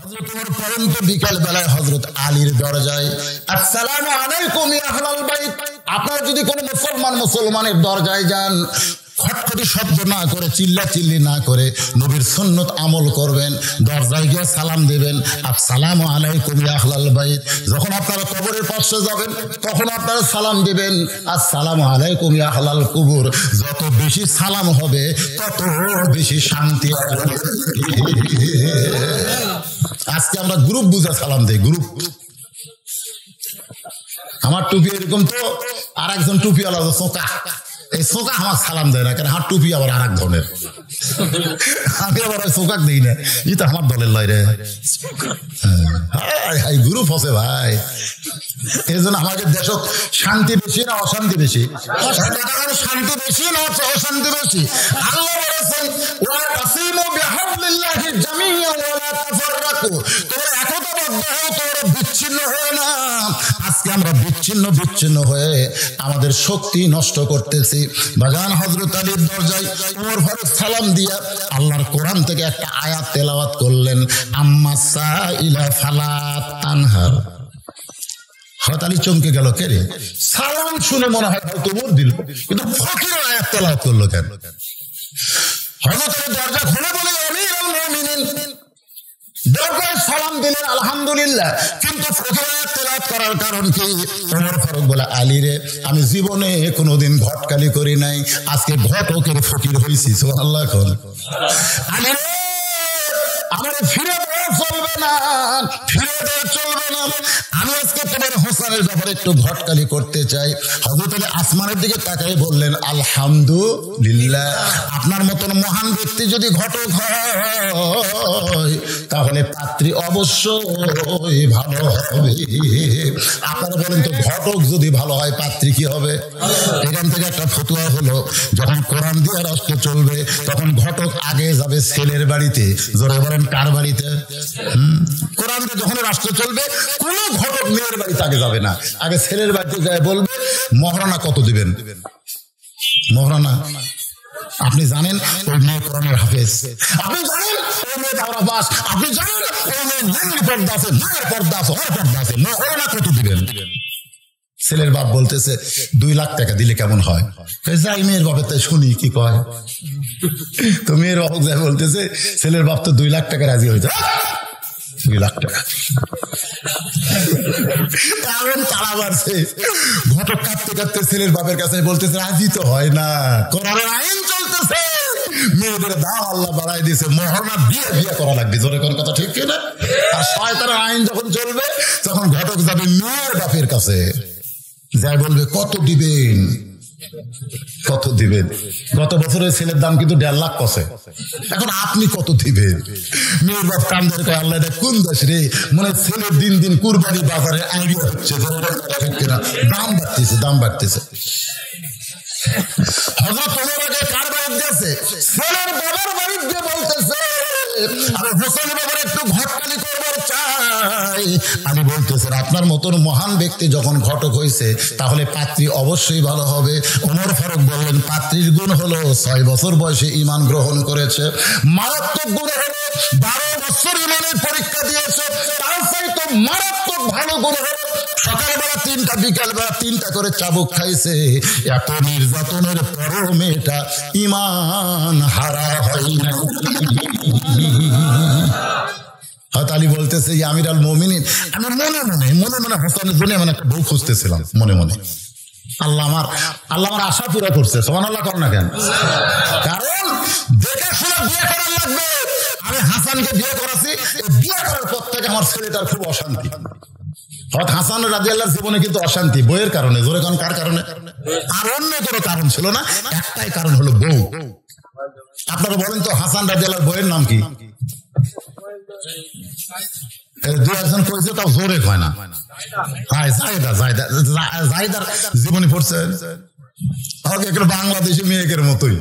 হযরত ওমর পর্যন্ত বিকাল বেলায় হযরত আলীর দরজায় আসসালামু আলাইকুম ইয়া আহলাল বাইত। আপনারা যদি কোনো মুসলমানের দরজায় যান, খটখটি শব্দ না করে, চিল্লাচিল্লি না করে নবীর সুন্নত আমল করবেন, দরজায় গিয়ে সালাম দেবেন, আসসালামু আলাইকুম ইয়া আহলাল বাইত। যখন আপনারা কবরের পাশে যাবেন তখন আপনারা সালাম দিবেন, আসসালামু আলাইকুম ইয়া আহলাল কুবুর। যত বেশি সালাম হবে তত বেশি শান্তি হবে। আজকে আমরা গ্রুপ বুঝা সালাম দেই, গ্রুপ। আমার টুপি এরকম তো, আর একজন টুপি আলাদা চোকা, এই চোকা আমার সালাম দেয় না, কারণ আমার টুপি আবার আর এক ধরনের, আমি আবার ওই চোকাক দিই না, ই তো আমার দলের লয় রে। গ্রুপ আছে ভাই, এই জন্য আমাদের দেশ শান্তি বেশি না অশান্তি বেশি? শান্তি বেশি না অশান্তি বেশি? আল্লাহ বলেছেন ওয়াতাসিমু বিহাবলিল্লাহি জামিআন ওয়া লা তাফাররাকু, তোমরা একতাবদ্ধ হও, তোমরা বিচ্ছিন্ন হও না। আজকে আমরা বিচ্ছিন্ন হয়ে আমাদের শক্তি নষ্ট করতেছি। বাজান হযরত আলীর দরজায় ওমর ফারুক সালাম দিয়া আল্লাহর কোরআন থেকে একটা আয়াত তেলাওয়াত করলেন, আম্মা সাইলা ফালা তানহার। হযরত আলী চমকে গেল, কে রে? সালাম শুনে মনে হয় হয়তো ওমর দিল, কিন্তু ফকির আয়াত তেলাওয়াত করলো কেন? হযরত আলী দরজা খুলে বলে, আমিরুল মুমিনিন, দরজায় সালাম দিলেন আলহামদুলিল্লাহ, কিন্তু ফকির আয়াত তেলাওয়াত করার কারণ কি? ওমর ফারুক বলে, আলী রে, আমি জীবনে কোনোদিন ঘটকালি করি নাই, আজকে ঘটকের ফকির হইছি। সুবহানাল্লাহ। এখন আলী রে, আমার ফিরে দেওয়া চলবে না, ফিরে দেওয়া চলবে না, আমি আজকে তোমার হোসেনের ব্যাপারে একটু ঘটকালি করতে চাই। হযরত আলী আসমানের দিকে তাকাই বললেন, আলহামদুলিল্লাহ, আপনার মতন মহান ব্যক্তি যদি ঘটক হয় তাহলে পাত্রী অবশ্যই ভালো হবে। আপনারা বলেন তো, ঘটক যদি ভালো হয় পাত্রী কি হবে? এখান থেকে একটা ফতোয়া হলো, যখন কোরআন দিয়ে রাষ্ট্র চলবে তখন ঘটক আগে যাবে ছেলের বাড়িতে। জোরে বলেন, কার বাড়িতে? কোরআন দিয়ে যখন রাষ্ট্র চলবে কোন ঘটক মেয়ের বাড়িতে আগে যাবে না, আগে ছেলের বাড়িতে যায় বলবে মহারানা কত দিবেন। মহারানা আপনি জানেন ওই মেয়ে কোরআনের হাফেজ, আপনি জানেন ওই মেয়ে দাওরা বাস, আপনি জানেন ওই মেয়ে নারীর পর্দা আছে, নারীর পর্দা আছে, ওর পর্দা আছে, মহারানা কত দিবেন? ছেলের বাপ বলতেছে 2 লাখ টাকা দিলে কেমন হয়? যাই মেয়ের বাপের তাই শুনি কি কয়। তো মেয়ের বাপ যাই বলতেছে, ছেলের বাপ তো 2 লাখ টাকা রাজি হয়েছে। 2 লাখ টাকা তারা বাড়ছে। ঘটক কাঁদতে কাঁদতে ছেলের বাপের কাছে বলতেছে, রাজি তো হয় না, কোরআনের আইন চলতেছে, মেয়েদের দাম আল্লাহ বাড়াই দিয়েছে, মহারণা বিয়ে করা লাগবে। জোরে কোন কথা ঠিক কিনা? আর শয়তানের আইন যখন চলবে তখন ঘটক যাবে মেয়ের বাপের কাছে, যাই বলবে কত দিবেন, কত দিবেন। গত বছরের ছেলের দাম কিন্তু 1.5 লাখ কষে, এখন আপনি কত দিবেন? মেয়ের বাপ কান্দের কয়, আল্লাহ এটা কোন দেশ রে? মানে ছেলের দিন দিন কুরবানি বাজারে আইডিয়া হচ্ছে, দাম বাড়তেছে, দাম বাড়তেছে। হযরত ওমর আগে কার বাড়িতে গেছে? ছেলের বাবার বাড়িতে গিয়ে বলতেছে, আমি হোসেন বাবার একটু ঘটকালি করবার চাই। আমি বলতেছে, আপনার মতন মহান ব্যক্তি যখন ঘটক হয়েছে তাহলে পাত্রী অবশ্যই ভালো হবে। ওমর ফারুক বললেন, পাত্রীর গুণ হলো 6 বছর বয়সে ঈমান গ্রহণ করেছে, মারাত্মক গুণ হলো 12 বছর ঈমানের পরীক্ষা দিয়েছে, তার চাইতে মারাত্মক ভালো গুণ হলো সকালবেলা 3টা বিকালবেলা 3টা করে চাবুক খাইছে। এত নির্যাতনের পরও মেয়েটা ঈমান হারা হয় না। আলী বলতেছে, আমিরুল মুমিনিন, আমি মনে মনে হোসেনের জন্য মানে একটা বউ খুঁজতেছিলাম মনে মনে। আল্লাহ আমার আশা পুরো করছে। সুবহানাল্লাহ কর না কেন? কারণ দেখে শুনে বিয়ে করার লাগবে। আমি হাসানকে বিয়ে করাছি, বিয়ে করার পর থেকে আমার ছেলেটার খুব অশান্তি। হাসান রাদিয়াল্লাহু জীবনে কিন্তু অশান্তি বইয়ের কারণে। জোরে কোন কার কারণে? আর অন্য কোনো কারণ ছিল না, একটাই কারণ হলো বউ। আপনারা বলেন তো, হাসান রাদিয়াল্লাহু বইয়ের নাম কি? 2-1 কইছে, তাও জোরে কয় না। জায়দার জীবনী পড়ছে, বাংলাদেশি মেয়েকের মতোই।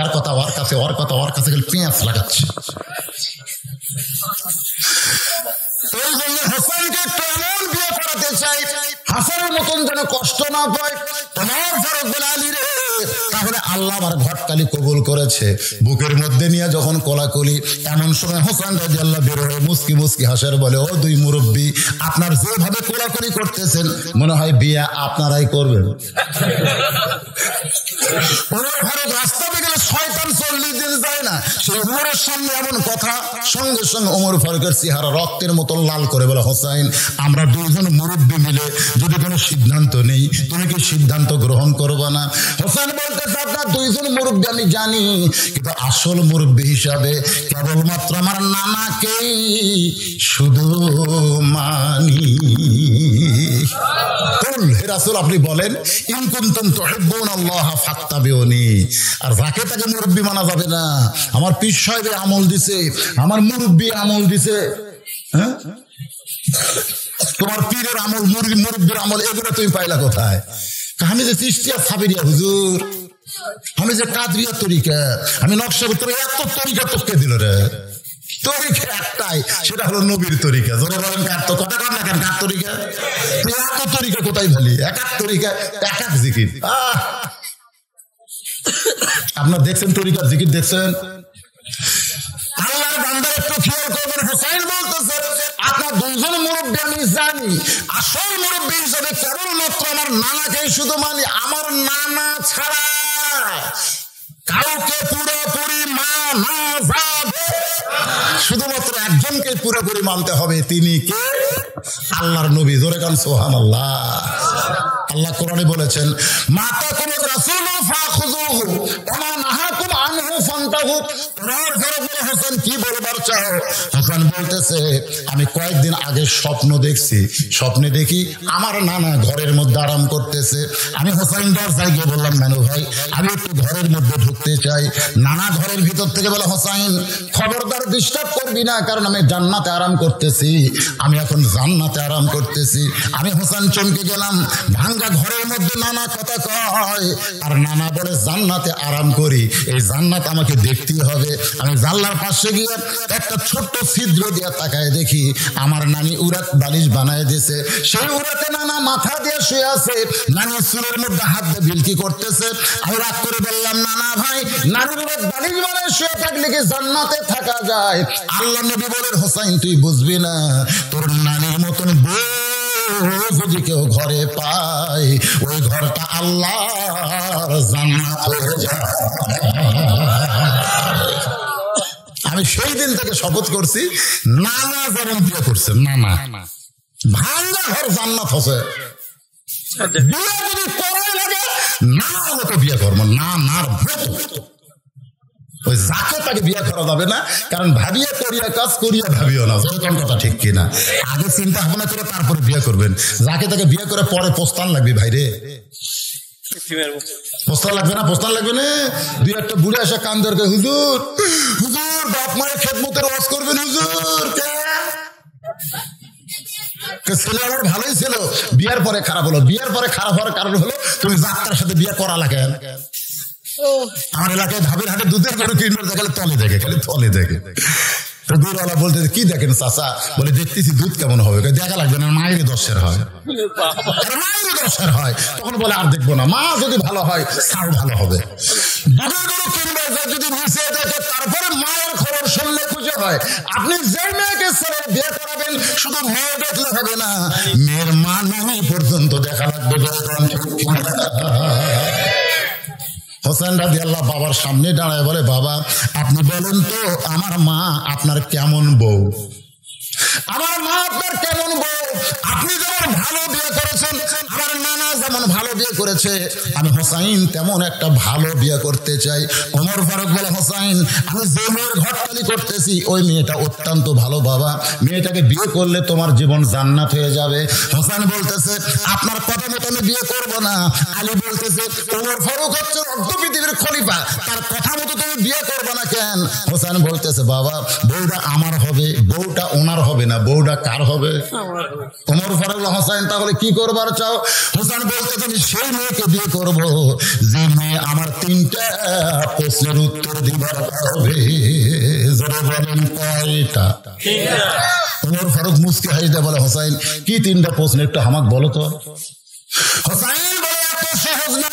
এর কথা ওর কাছে, ওর কথা ওর কাছে পেঁয়াজ লাগাচ্ছে। এই জন্য হাসানকে একটু এমন বিয়ে করাতে চাই, হাসানের মতন যেন কষ্ট না পায়। তোমার ফারুক বলে, আলী রে, তাহলে আল্লাহ আমার ঘটকালি কবুল করেছে। বুকের মধ্যে নিয়ে যখন কোলাকুলি, এমন সময় হোসেন রাদিয়াল্লাহু বের হয়ে মুস্কি মুস্কি হাসার বলে, ও দুই মুরব্বী, আপনার যেভাবে কোলাকুলি করতেছেন মনে হয় বিয়ে আপনারাই করবেন। রাস্তা থেকে গেলে শয়তান 40 দিন যায় না, সেই উমরের সামনে এমন কথা, সঙ্গে সঙ্গে ওমর ফারুকের চেহারা রক্তের মতো লাল করে বলে, হোসাইন, আমরা দুইজন মুরব্বী মিলে যদি কোনো সিদ্ধান্ত নেই, তুমি কি সিদ্ধান্ত গ্রহণ করবা না? হোসেন বলতেছে, আপনার দুইজন মুরব্বী আমি জানি, কিন্তু আসল মুরব্বী হিসাবে কেবলমাত্র আমার নানাকেই শুধু মানি। হে রাসূল, আপনি বলেন, ইন কুনতুম তুহিব্বুনাল্লাহ ফাত্তাবিউনি। আর যাকে তাকে মুরব্বী মানা যাবে না। আমার পীর সাহেব আমল দিছে, আমার মুরব্বী আমল দিছে, হ্যাঁ, তোমার পীরের আমল, মুরব্বীর আমল, এগুলো তুমি পাইলা কোথায়? আমি যে চিশতিয়া সাবিরিয়া হুজুর, আমি যে কাদরিয়া তরিকা, আমি নকশা ভিতরে এত তরিকা তোকে দিল রে। তরিকা একটাই, সেটা হলো নবীর তরিকা। জোরে বলেন, কার তো কথা কর না কেন, কার তরিকা? এত তরিকা কোথায় বলি? এক এক তরিকা, এক এক জিকির। আপনার দেখছেন তরিকার জিকির, দেখছেন? আল্লাহর বান্দা একটু খেয়াল করবেন। হোসাইন বলতেছে, আপনার দুইজন মুরব্বী আমি জানি, আসল মুরব্বী হিসেবে কেবলমাত্র আমার নানাকেই শুধু মানি। আমার নানা ছাড়া কাউকে পুরোপুরি মানা যাবে, শুধুমাত্র একজনকে পুরোপুরি মানতে হবে, তিনি কে? আল্লাহর নবী। জোরে কান সুবহানাল্লাহ। আল্লাহ কোরআনে বলেছেন, মাতাকুম রাসূলু ফাখুযুহু ওয়া মা নাহাকুম আনহু ফান্তাহু। হোসেন কি বলবার চাও? হোসেন বলতেছে, আমি কয়েকদিন আগে স্বপ্ন দেখছি, স্বপ্নে দেখি আমার নানা ঘরের মধ্যে আরাম করতেছে। আমি হোসেন দরজায় গিয়ে বললাম, মেনু ভাই, আমি একটু ঘরের মধ্যে ঢুকতে চাই। নানা ঘরের ভিতর থেকে বলে, হোসেন খবরদার ডিস্টার্ব করবি না, কারণ আমি জান্নাতে আরাম করতেছি, আমি এখন জান্নাতে আরাম করতেছি। আমি হোসেন চমকে গেলাম, ভাঙ্গা ঘরের মধ্যে নানা কথা কয়, আর নানা বলে জান্নাতে আরাম করি, এই জান্নাত আমাকে দেখতেই হবে। আমি জানলার পাশে গিয়ে একটা ছোট্ট ছিদ্র দিয়ে তাকায় দেখি আমার নানি উরাত বালিশ বানায় দিয়েছে। সেই উরাতে নানা মাথা দিয়ে শুয়ে আছে, নানি চুলের মধ্যে হাত দিয়ে বিলকি করতেছে। আমি রাগ করে বললাম, নানা ভাই, নানির উরাত বালিশ বানায় শুয়ে থাকলে কি জান্নাতে থাকা যায়? আল্লাহ নবী বলেন, হোসাইন তুই বুঝবি না, তোর নানির মতন যদি কেউ ঘরে পায়, ওই ঘরটা আল্লাহর জান্নাত হয়ে যায়। আমি সেই দিন থেকে শপথ করছি, নানা যেমন বিয়ে করছে, নানা ভাঙ্গা ঘর জান্নাত হচ্ছে। বিয়ে যদি করাই লাগে, নানা মতো বিয়ে করবো, নানার মতো। ওই যাকে তাকে বিয়ে করা যাবে না, কারণ ভাবিয়া করিয়া কাজ করিয়া ভাবিও না। কোন কথা ঠিক কিনা? আগে চিন্তা ভাবনা করে তারপরে বিয়ে করবেন। যাকে তাকে বিয়ে করে পরে পোস্তান লাগবে, ভাইরে পোস্তান লাগবে না, পোস্তান লাগবে না। দুই একটা বুড়ে আসা কান ধরবে, হুজুর হুজুর বাপ মায়ের খেদমতের ওয়াজ করবেন হুজুর। ছেলে আমার ভালোই ছিল, বিয়ের পরে খারাপ হলো। বিয়ের পরে খারাপ হওয়ার কারণ হলো তুমি যাত্রার সাথে বিয়ে করা লাগে। আমার এলাকায় ধাবের হাটে দুধের গরু কিনবে, দেখালে তলে দেখে, খালি তলে দেখে। দুধওয়ালা বলতে, কি দেখেন চাচা? বলে, দেখতেছি দুধ কেমন হবে। দেখা লাগবে না, মায়ের 10-এর হয়, মায়ের 10-এর হয়। তখন বলে, আর দেখবো না, মা যদি ভালো হয় তাও ভালো হবে। দুধের গরু কিনবে যদি মিশিয়ে দেখে, তারপরে মায়ের খবর শুনলে খুশি হয়। আপনি যে মেয়েকে ছেলে বিয়ে করাবেন, শুধু মেয়ে দেখলে হবে না, মেয়ের মা নামে পর্যন্ত দেখা লাগবে। হোসেন রাদিয়াল্লাহু বাবার সামনে দাঁড়ায় বলে, বাবা আপনি বলেন তো, আমার মা আপনার কেমন বউ? আমার মা আপনার কেমন বউ? আপনি যেমন ভালো বিয়ে করেছেন, আমার নানা যেমন ভালো বিয়ে করেছে, আমি হোসাইন তেমন একটা ভালো বিয়ে করতে চাই। ওমর ফারুক বলে, হোসাইন আমি যে মেয়ের ঘরটালি করতেছি, ওই মেয়েটা অত্যন্ত ভালো বাবা, মেয়েটাকে বিয়ে করলে তোমার জীবন জান্নাত হয়ে যাবে। হোসেন বলতেছে, আপনার কথা মতো আমি বিয়ে করবো না। আলী বলতেছে, ওমর ফারুক হচ্ছে অর্ধ পৃথিবীর খলিফা, তার কথা মতো তুমি বিয়ে করবো না কেন? হোসেন বলতেছে, বাবা বউটা আমার হবে, বউটা ওনার হবে না, বউটা কার হবে? ওমর ফারুক, হোসেন তাহলে কি করবার চাও? হোসেন বলতেছে, আমি সেই মেয়েকে বিয়ে করবো যে মেয়ে আমার 3টা প্রশ্নের উত্তর দিবার হবে। যারা বলেন কয়টা? ওমর ফারুক মুস্কি হাসিতে বলে, হোসেন কি 3টা প্রশ্ন একটু আমাকে বলো তো। হোসেন বলে, এত সহজ না,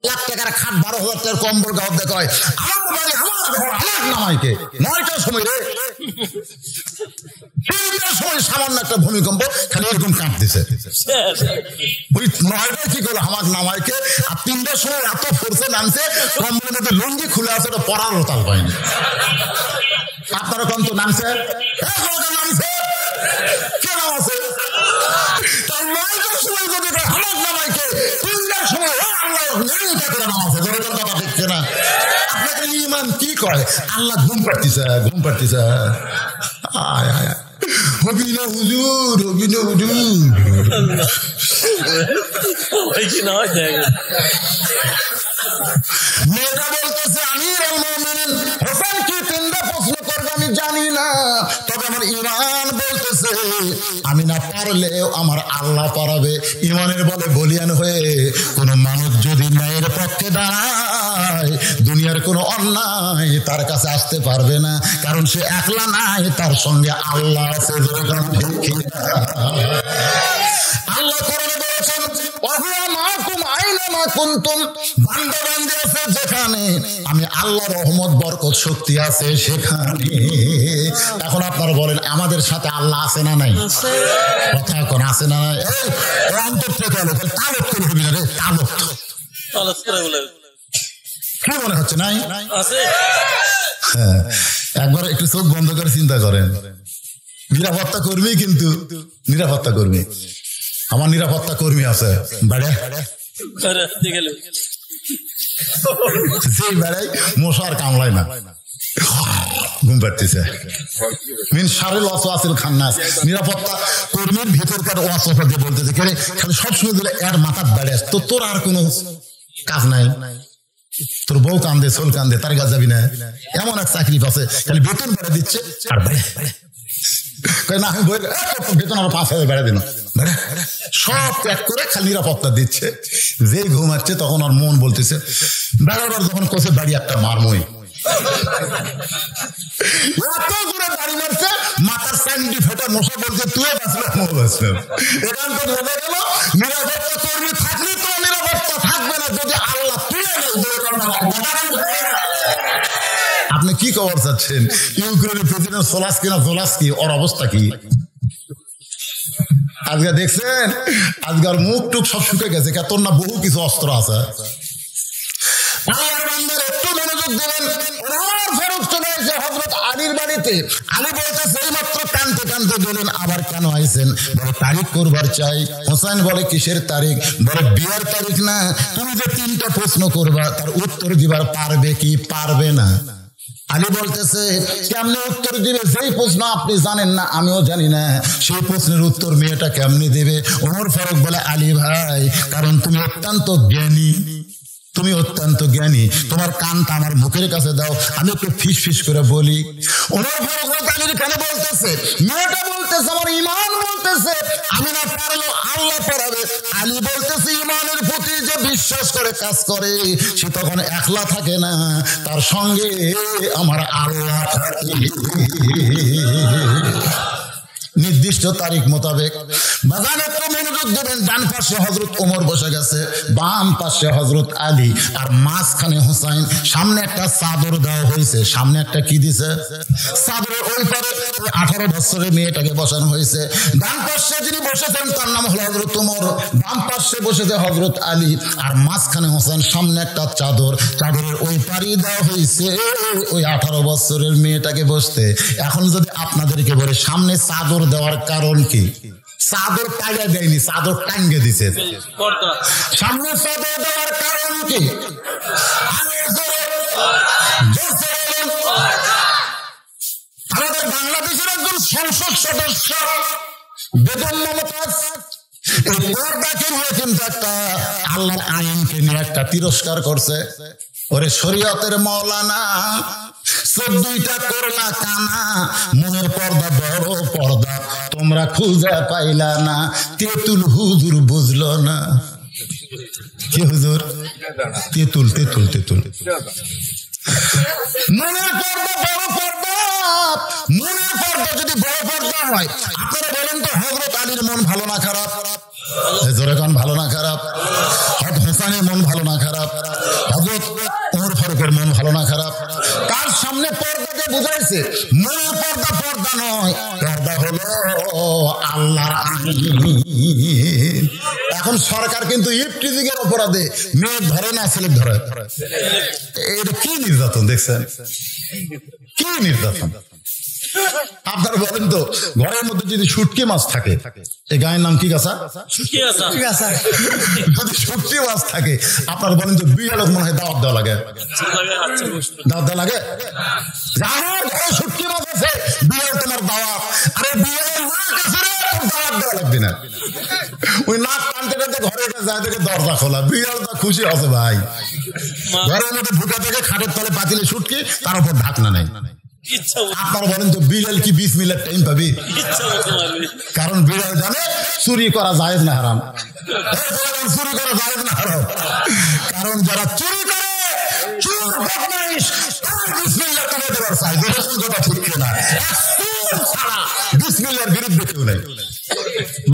লাখ টাকার টাকা খাট 12,000 টাকার কম্বল গাও দেখায় আমার বাড়ি আমার ঘর আমার নামাইকে 9টার সময় রে 3টার সময় সামান্য একটা ভূমিকম্প খালি এরকম কাঁপতেছে ওই 9টায় কি করলো আমার নামাইকে আর 3টার সময় এত ফোর্সে নামছে কম্বলের মধ্যে লুঙ্গি খুলে আছে ওটা পরারও তাল পায়নি আপনারা কোন তো নামছে নামছে কেন আছে তার 9টার সময় যদি আমার নামাইকে 3টার সময় নামাছে ধরে কথা দেখছে না আপনাকে ইমান কি কয় আল্লাহ ঘুম পাড়তিছে আয় আয় হবিনা হুজুর মেয়েটা বলতেছে আমিরুল মুমিনিন হোসেন কি 3টা প্রশ্ন করবে আমি জানি না তবে আমার ইমান বলতেছে আমি না পারলেও আমার আল্লাহ পারাবে ইমানের বলে বলিয়ান হয়ে কোন মানুষ যদি ন্যায়ের পক্ষে দাঁড়ায় দুনিয়ার কোনো অন্যায় তার কাছে আসতে পারবে না কারণ সে একলা নাই তার সঙ্গে আল্লাহ আছে আল্লাহ কোরআনে বলেছেন ওয়া মাকুম আইনামা কুনতুম বান্দা বান্দি আছে যেখানে আমি আল্লাহর রহমত বরকত শক্তি আছে সেখানে এখন আপনারা বলেন আমাদের সাথে আল্লাহ আছে না নাই কথা কোন আছে না নাই এই অন্তর থেকে হলো তালক করে হবি না রে তালক করে বলে কি মনে হচ্ছে নাই আছে হ্যাঁ একবার একটু চোখ বন্ধ করে চিন্তা করেন নিরাপত্তা কর্মী কিন্তু নিরাপত্তা কর্মী আমার নিরাপত্তা কর্মী আছে বাড়ে সেই বেড়াই মশার কামড়ায় না ঘুম পাড়তেছে নিরাপত্তা কর্মীর ভিতরকার ওয়াসফা দিয়ে বলতেছে খালি সবসময় দিলে এর মাথা বেড়ে তো তোর আর কোনো কাজ নাই তোর বউ কান্দে সোল কান্দে তার কাজ যাবি না এমন এক চাকরি আছে খালি বেতন বেড়ে দিচ্ছে আর বেড়ে না আমি বেতন আরো 5,000 বেড়ে দিন সব ত্যাগ করে খালি নিরাপত্তা দিচ্ছে যে ঘুমাচ্ছে তখন আর মন বলতেছে বেড়াবার যখন কোসে বাড়ি একটা মারমই এত করে বাড়ি মারছে মাথার স্যান্ডি ফেটে মশা বলছে তুই বাঁচলাম ও বাঁচলাম এখান থেকে বোঝা গেল নিরাপত্তা কর্মী থাকলে তো নিরাপত্তা থাকবে না যদি আল্লাহ তুলে আপনি কি খবর চাচ্ছেন ইউক্রেনের প্রেসিডেন্ট জোলাস্কি ওর অবস্থা কি আজকে দেখছেন আজকাল মুখ টুক সব শুকে গেছে তোর না বহু কিছু অস্ত্র আছে একটু মনোযোগ দেবেন ফেরত চলে এসে হযরত আলীর বাড়িতে আলী বলতে সেই মাত্র কানতে কানতে গেলেন আবার কেন আইছেন বলে তারিখ করবার চাই হোসেন বলে কিসের তারিখ বলে বিয়ের তারিখ না তুমি যে 3টা প্রশ্ন করবা তার উত্তর দিবার পারবে কি পারবে না আলী বলতেছে কেমনে উত্তর দিবে যেই প্রশ্ন আপনি জানেন না আমিও জানি না সেই প্রশ্নের উত্তর মেয়েটা কেমনে দেবে ওমর ফারুক বলে আলী ভাই কারণ তুমি অত্যন্ত জ্ঞানী তোমার কানটা আমার মুখের কাছে দাও আমি একটু ফিস করে বলি ওমর ফারুক আলী কেন বলতেছে মেয়েটা বলতেছে আমার ইমান বলতেছে আমি না পারলেও আল্লাহ পারাবে আলী বলতেছে ইমানের প্রতি যে বিশ্বাস করে কাজ করে সে তখন একলা থাকে না তার সঙ্গে আমার আল্লাহ থাকে নির্দিষ্ট তারিখ মোতাবেক বাজারে তো মনোযোগ দেবেন ডান পাশে হযরত ওমর বসে গেছে বাম পাশে হযরত আলী আর মাঝখানে হোসেন সামনে একটা চাদর দেওয়া হয়েছে সামনে একটা কি দিছে চাদরের ওই পারে 18 বছরের মেয়েটাকে বসানো হয়েছে ডান পাশে যিনি বসেছেন তার নাম হলো হযরত ওমর বাম পাশে বসেছে হযরত আলী আর মাঝখানে হোসেন সামনে একটা চাদরের ওই পারে দেওয়া হয়েছে ওই 18 বছরের মেয়েটাকে বসতে এখন যদি আপনাদেরকে বলে সামনে চাদর দেওয়ার কারণ কি চাদর টাইয়া দেয়নি চাদর টাঙ্গে দিছে সামনে চাদর দেওয়ার কারণ কি আমাদের বাংলাদেশের একজন সংসদ সদস্য বেগম মমতাজ কিন্তু একটা আল্লাহর আইনকে নিয়ে একটা তিরস্কার করছে ওরে শরীয়তের মৌলানা 14টা করলা কানা মনের পর্দা বড় পর্দা তোমরা খুঁজে পাইলা না তেতুল হুজুর বুঝলো না কি হুজুর তেতুল মনের পর্দা বড় পর্দা মনের পর্দা যদি বড় পর্দা হয় আপনারা বলেন তো হযরত আলীর মন ভালো না খারাপ জোরে কোন ভালো না খারাপ? হযরত হোসেনের মন ভালো না খারাপ? হযরত ওমর ফারুকের মন ভালো না খারাপ? তার সামনে পর্দাকে বুঝাইছে, মূল পর্দা পর্দা নয়, পর্দা হলো আল্লাহর আইন। এখন সরকার কিন্তু ইফটিজিং এর অপরাধে মেয়ে ধরে না, ছেলে ধরে। এটা কি নির্যাতন দেখছেন? কি নির্যাতন? আপনারা বলেন তো, ঘরের মধ্যে যদি শুটকি মাছ থাকে, এই গায়ের নাম কি গাছা? যদি শুটকি মাছ থাকে, আপনারা বলেন তো বিড়ালক মনে হয় দাওয়াত দেওয়া লাগে? দাওয়াত দেওয়া লাগে? ঘরে শুটকি মাছ আছে, বিড়াল তোমার দাওয়াত। আরে বিড়াল দাওয়াত দেওয়া লাগবে না, ওই নাক টানতে টানতে ঘরে যায় থেকে দরজা খোলা, বিড়াল তো খুশি আছে ভাই। ঘরের মধ্যে ঢুকা থেকে খাটের তলে পাতিলে শুটকি, তার উপর ঢাকনা নাই। আপনারা বলেন তো বিড়াল কি বিসমিল্লাহর টাইম পাবে? কারণ বিড়াল জানে চুরি করা জায়েজ না হারাম। চুরি করা জায়েজ না হারাম। কারণ যারা চুরি করে, চোর বদমাইশ, তারা বিসমিল্লাহ করে দেওয়ার চাই। যেরকম কথা ঠিক না, বিসমিল্লাহর বিরুদ্ধে কেউ নাই।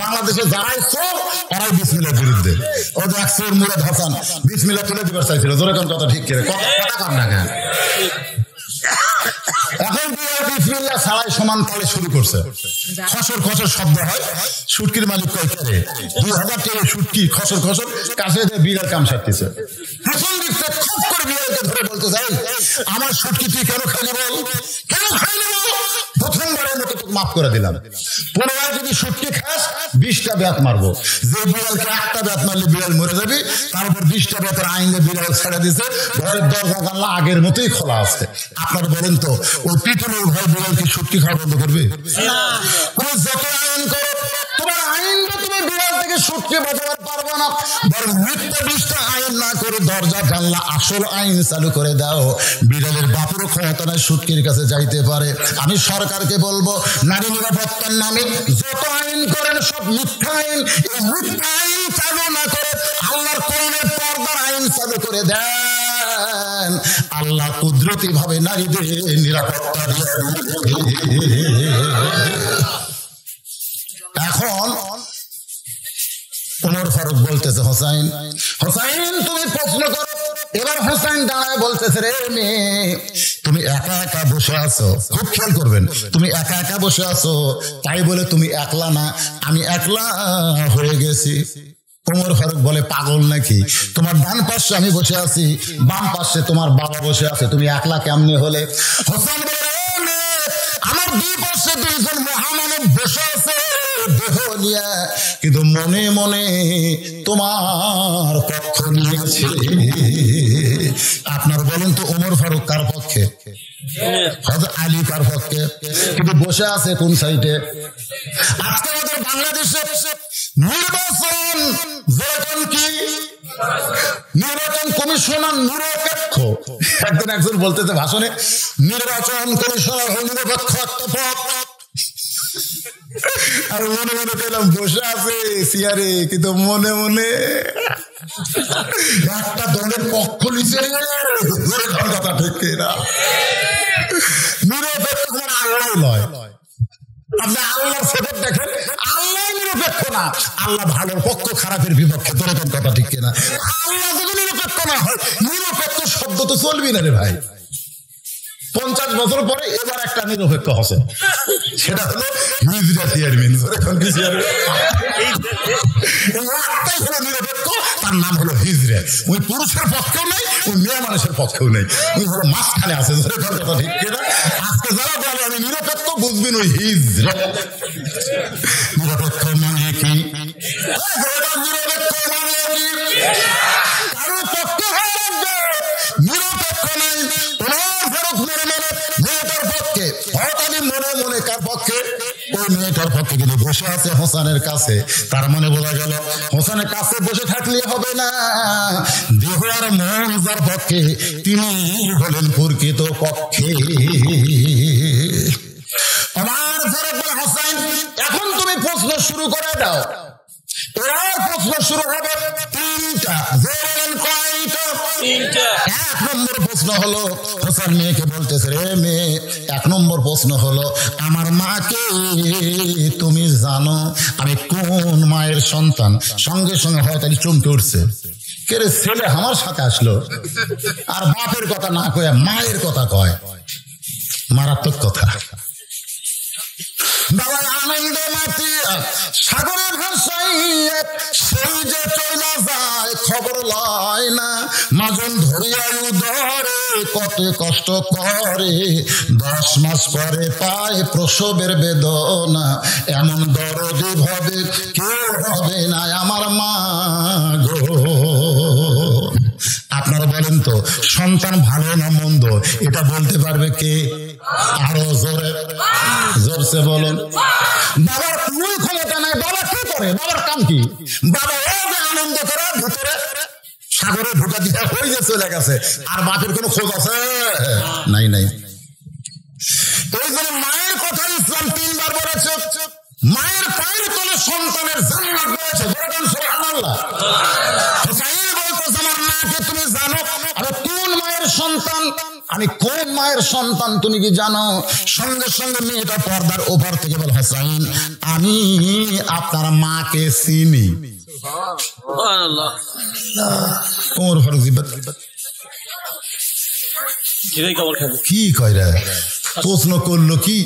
বাংলাদেশে যারাই চোর, তারাই বিসমিল্লাহর বিরুদ্ধে। ও যে এক চোর মুরাদ হাসান বিসমিল্লাহ তুলে দিবার চাইছিল, যেরকম কথা ঠিক করে কথা কর না কেন? এখন বিসমিল্লাহ ছাড়াই সমান তালে শুরু করছে। খসর খসর শব্দ হয়, শুটকির মালিক কয় করে 2000 টাকা শুটকি খসর খসর কাছে বিড়াল কাম সারতেছে। এখন দেখতে খুব করে বিড়ালকে ধরে বলতে চাই, আমার শুটকি তুই কেন খাইনি বল, কেন খাইনি বল? প্রথমবারের মতো তোকে মাফ করে দিলাম, পুনরায় যদি শুটকি খাস 20টা ব্যাত মারবো। যে বিড়ালকে একটা ব্যাত মারলে বিড়াল মরে যাবে, তার উপর 20টা ব্যাতের আইনে বিড়াল ছেড়ে দিছে। ঘরের দরজা জানলা আগের মতোই খোলা আছে। আপনারা বলেন তো, ওই পিটনের ভয় বিড়ালকে শুটকি খাওয়া বন্ধ করবে? যত আইন করো, তোমার আইনটা তুমি বিড়াল থেকে শুটকি বাঁচাতে পারবে না। বরং মিথ্যা 20টা আইন না করে দরজা জানলা আসল আইন চালু করে দাও। বিড়ালের বাপুরও ক্ষমতা নাই শুটকির কাছে যাইতে পারে। আমি সরকারকে বলবো, নারী নিরাপত্তার নামে যত আইন করেন সব মিথ্যা আইন। এই মিথ্যা আইন চালু না করে আল্লাহর কোরআনের পর্দার আইন চালু করে দেন। আল্লাহ কুদরতি ভাবে নারীদের নিরাপত্তা দিয়ে। এখন ওমর ফারুক বলতেছে, হোসাইন হোসাইন তুমি প্রশ্ন করো। এবার হোসাইন দাঁড়ায় বলতেছে, রে মেয়ে তুমি একা একা বসে আছো, খুব খেয়াল করবেন, তুমি একা একা বসে আছো, তাই বলে তুমি একলা না, আমি একলা হয়ে গেছি। ওমর ফারুক বলে, পাগল নাকি? তোমার ডান পাশে আমি বসে আছি, বাম পাশে তোমার বাবা বসে আছে, তুমি একলা কেমনে হলে? হোসেন বলে, আমার দুই পাশে দুইজন মহামানব বসে আছে দেহ নিয়ে, কিন্তু মনে মনে তোমার পক্ষ নিয়েছে। আপনার বলেন তো ওমর ফারুক কার পক্ষে? হযরত আলী কার পক্ষে? কিন্তু বসে আছে কোন সাইডে? আজকে আমাদের বাংলাদেশে নির্বাচন যখন কি নির্বাচন কমিশনার নিরপেক্ষ, একদিন একজন বলতেছে ভাষণে, নির্বাচন কমিশনার হল নিরপেক্ষ একটা পদ। আর মনে মনে পেলাম বসে আছে চেয়ারে, কিন্তু মনে মনে একটা দলের পক্ষ নিচে। কথা ঠিক না, নিরপেক্ষ মানে আল্লাহ নয়। আপনি আল্লাহর ফেরত দেখেন, আল্লাহ নিরপেক্ষ না, আল্লাহ ভালোর পক্ষ খারাপের বিপক্ষে। তোর কথা ঠিক কিনা? আল্লাহ যদি নিরপেক্ষ না হয়, নিরপেক্ষ শব্দ তো চলবি না রে ভাই। 50 বছর পরে এবার একটা নিরপেক্ষ হচ্ছে, সেটা হলো হিজরা চেয়ারম্যান। এখন কি চেয়ারম্যান? একটাই হলো নিরপেক্ষ, তার নাম হলো হিজরা। ওই পুরুষের পক্ষেও নেই, ওই মেয়ে মানুষের পক্ষেও নেই, ওই হলো মাঝখানে আছে। কথা ঠিক কিনা? আজকে যারা বলে আমি নিরপেক্ষ, বুঝবেন ওই হিজরা। নিরপেক্ষ মানে কি? নিরপেক্ষ মানে কি? কারো পক্ষ হয়ে লাগবে, নিরপেক্ষ নাই। ওই মেয়েটার পক্ষে কিন্তু বসে আছে হোসেনের কাছে। তার মানে বোঝা গেল হোসেনের কাছে বসে থাকলে হবে না, দেহ আর মন যার পক্ষে তিনি হলেন প্রকৃত পক্ষে। আমার হোসেন, এখন তুমি প্রশ্ন শুরু করে দাও। এবার প্রশ্ন শুরু হবে 3টা। যে বলেন কয়টা? এক নম্বর প্রশ্ন হলো, হোসেন মেয়েকে বলতেছে, রে মেয়ে, এক নম্বর প্রশ্ন হলো, আমার মাকে তুমি জানো আমি কোন মায়ের সন্তান? সঙ্গে সঙ্গে হয়তো চমকে উঠছে, কে রে ছেলে আমার সাথে আসলো আর বাপের কথা না কয়ে মায়ের কথা কয়। মারাত্মক কথা। বাবা আনন্দে মাতিয়া সাগরে ভাসাইয়া সেই যে চলা যায় খবর লয় না, মাজন ধরিয়া উদরে কত কষ্ট করে, 10 মাস পরে পায় প্রসবের বেদনা, এমন দরদি ভাবে কেউ হবে না আমার মা গো। আপনারা বলেন তো, সন্তান ভালো না মন্দ এটা বলতে পারবে কে? আরো জোরে জোরসে বলুন। বাবার কোনো ক্ষমতা নাই। বাবা কি করে? বাবার কাম কি? বাবা ও যে আনন্দ করে ভিতরে সাগরে ঢুকা দিয়ে হয়ে যে চলে গেছে, আর বাপের কোনো খোঁজ আছে? নাই নাই। ওই জন্য মায়ের কথা ইসলাম 3 বার বলেছে। মায়ের পায়ের তলে সন্তানের জান্নাত বলেছে। বলেন সুবহানাল্লাহ। হুসাইন বলতেছে, আমার মাকে তুমি জানো আমি কোন মায়ের সন্তান? আমি কোন মায়ের সন্তান তুমি কি জানো? সঙ্গে সঙ্গে মেয়েটা পর্দার ওপার থেকে বলে, হুসাইন আমি আপনার মাকে চিনি। ওমর ফারুক জিব্বাত কি কয় রে? প্রশ্ন করলো কি,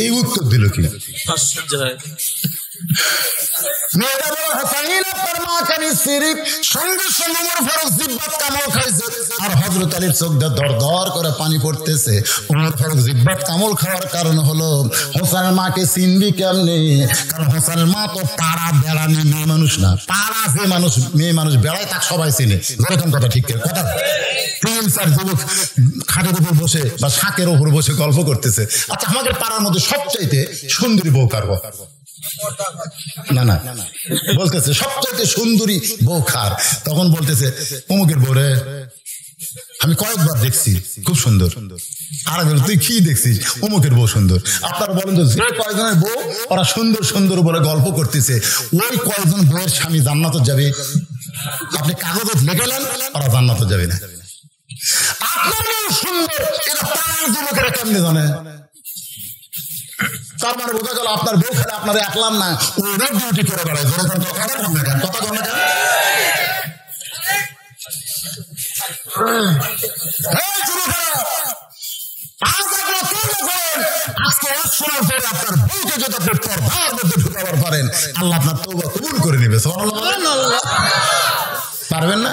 এই উত্তর দিল কি? মেয়েটা বলে, হুসাইন আপনার মাকে আমি চিনি। সঙ্গে সঙ্গে ওমর ফারুক জিব্বাত কামড় খাইছে, আর হযরত আলীর চোখ দিয়ে দর দর করে পানি পড়তেছে। ওমর ফারুক জিব্বাত কামড় খাওয়ার কারণ হলো, হোসেনের মাকে চিনবি কেমনে? কারণ হোসেনের মা তো পাড়া বেড়ানি মেয়ে মানুষ না। পাড়া যে মানুষ মেয়ে মানুষ বেড়ায় তাকে সবাই চিনে। এরকম কথা ঠিক কথা। 3-4 যুবক খাটের উপর বসে বা শাকের উপর বসে গল্প করতেছে, আচ্ছা আমাদের পাড়ার মধ্যে সবচাইতে সুন্দরী বউ কার? না না বলতেছে সবচাইতে সুন্দরী বউ কার? তখন বলতেছে অমুকের বউ রে, আমি কয়েকবার দেখছি, খুব সুন্দর। আর তুই কি দেখছিস? অমুকের বউ সুন্দর। আপনারা বলেন তো, যে কয়েকজনের বউ ওরা সুন্দর সুন্দর বলে গল্প করতেছে, ওই কয়েকজন বউয়ের স্বামী জান্নাতে যাবে? আপনি কাগজে লেখালেন, ওরা জান্নাতে যাবে না। আপনার বউ সুন্দর, এটা পাড়ার যুবকেরা কেমনে জানে? তার মানে বোঝা গেল আপনার বউ খেলে আপনারা একলাম না, ওরা ডিউটি করে বেড়ায়। কথা বল না কেন? আপনার বউকে যদি আপনি পর্দার মধ্যে ঢুকাবার পারেন, আল্লাহ আপনার তওবা কবুল করে নেবে। পারবেন না?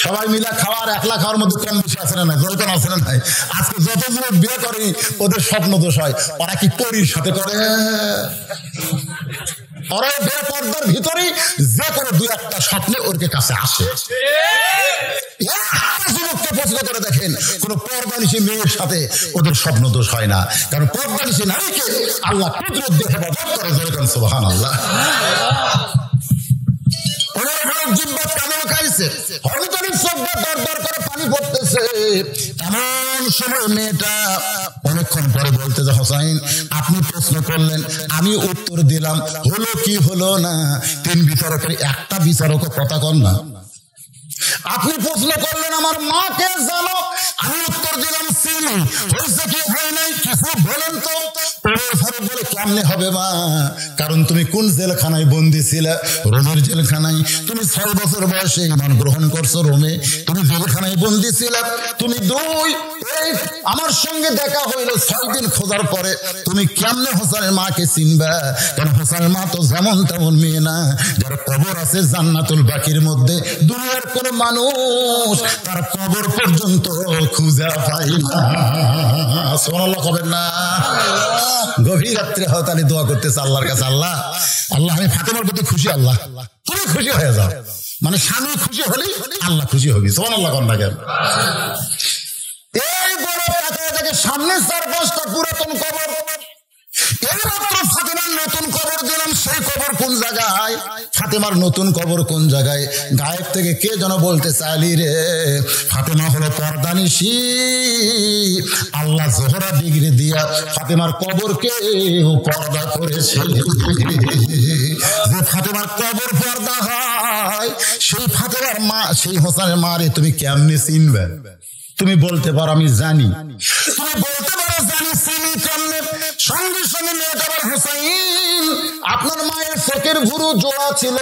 সবাই মিলা খাওয়ার, একলা খাওয়ার মধ্যে কম বেশি আছে না? জলকন আছে না? নাই। আজকে যত যুবক বিয়ে করে ওদের স্বপ্ন দোষ হয়। ওরা কি পরীর সাথে করে? ওরা বেপর্দার ভিতরে যে কোনো 2-1টা স্বপ্নে ওরকে কাছে আসে। যুবককে প্রশ্ন করে দেখেন, কোন পর্দানিশী মেয়ের সাথে ওদের স্বপ্ন দোষ হয় না। কারণ পর্দানিশী নারীকে আল্লাহ কুদরত দিয়ে হেফাজত করে। জলকন সুবহানাল্লাহ। জিব্বাত কামড় খাইছে, হযরত আলীর চোখ দিয়ে দর দর করে পানি পড়তেছে। এমন সময় মেয়েটা অনেকক্ষণ পরে বলতেছে, হুসাইন আপনি প্রশ্ন করলেন, আমি উত্তর দিলাম, হলো কি হলো না? 3 বিচারকের একটা বিচারক কথা কন না। আপনি প্রশ্ন করলেন আমার মাকে জানো, আমি উত্তর দিলাম চিনি। হয়েছে কি হয় নাই কিছু বলেন তো? বলে কেমনে হবে মা? কারণ তুমি কোন জেলখানায় বন্দী ছিলে? রোমের জেলখানায়। তুমি 6 বছর বয়সে ঈমান গ্রহণ করছো রোমে, তুমি জেলখানায় বন্দী ছিলে। তুমি 2 আমার সঙ্গে দেখা হইলো 6 দিন খোঁজার পরে, তুমি কেমনে হোসেনের মাকে চিনবা? কারণ হোসেনের মা তো যেমন তেমন মেয়ে না, যার কবর আছে জান্নাতুল বাকির মধ্যে। দুনিয়ার কোন মানুষ তার কবর পর্যন্ত খুঁজে পায় না। সুবহানাল্লাহ কবেন না? গভীর রাত্রে হয়তো আমি দোয়া করতেছি আল্লাহর কাছে, আল্লাহ আল্লাহ আমি ফাতেমার প্রতি খুশি, আল্লাহ তুমি খুশি হয়ে যাও। মানে স্বামী খুশি হলেই আল্লাহ খুশি হবি। সুবহানাল্লাহ কন না কেন? এই বড় তাকায় দেখে সামনে 4-5টা পুরাতন কবর। এইমাত্র ফাতেমার নতুন কবর দিলাম, সেই কবর কোন জায়গায়? ফাতেমার নতুন কবর কোন জায়গায়? গায়েব থেকে কে যেন বলতে চাইলি রে, ফাতেমা হলো পর্দানিশী। আল্লাহ জোহরা ডিগ্রি দিয়া ফাতেমার কবরকে পর্দা করেছে। যে ফাতেমার কবর পর্দা হয়, সেই ফাতেমার মা, সেই হোসেনের মা রে তুমি কেমনে চিনবে? তুমি বলতে পারো আমি জানি, তুমি বলতে পারো জানি চিনি কেমনে? সঙ্গে সঙ্গে মেয়েটা বলে হোসেন আপনার মায়ের চোখের ভুরু জোড়া ছিল,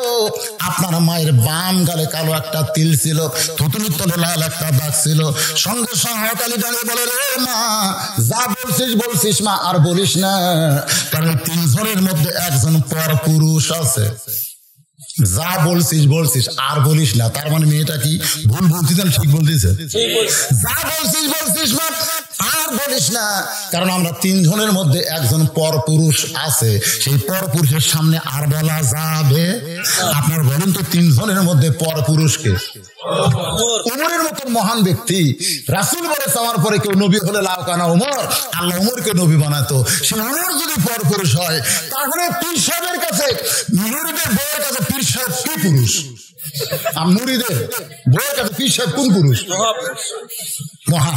আপনার মায়ের বাম গালে কালো একটা তিল ছিল, থুতুনির তলে লাল একটা দাগ ছিল। সঙ্গে সঙ্গে হাতালি দাঁড়িয়ে বলে রে মা যা বলছিস বলছিস মা, আর বলিস না, কারণ তিনজনের মধ্যে একজন পর পুরুষ আছে। যা বলছিস বলছিস আর বলিস না, তার মানে মেয়েটা কি ভুল বলছিস না ঠিক বলতেছে? যা বলছিস বলছিস মা আর বলিস না, কারণ আমরা তিনজনের মধ্যে একজন পর পুরুষ আছে, সেই পর পুরুষের সামনে আর বলা যাবে? আপনার বলেন তো তিনজনের মধ্যে পর পুরুষকে? উমরের মতো মহান ব্যক্তি, রাসূল বলেছে আমার পরে কেউ নবী হলে লাউকানা উমর, আল্লাহ উমরকে নবী বানাতো। সে উমর যদি পর পুরুষ হয়, তাহলে পীর সাহেবের কাছে মুরিদের বউয়ের কাছে পীর সাহেব কি পুরুষ? আর মুরিদের বউয়ের কাছে পীর সাহেব কোন পুরুষ? মহা।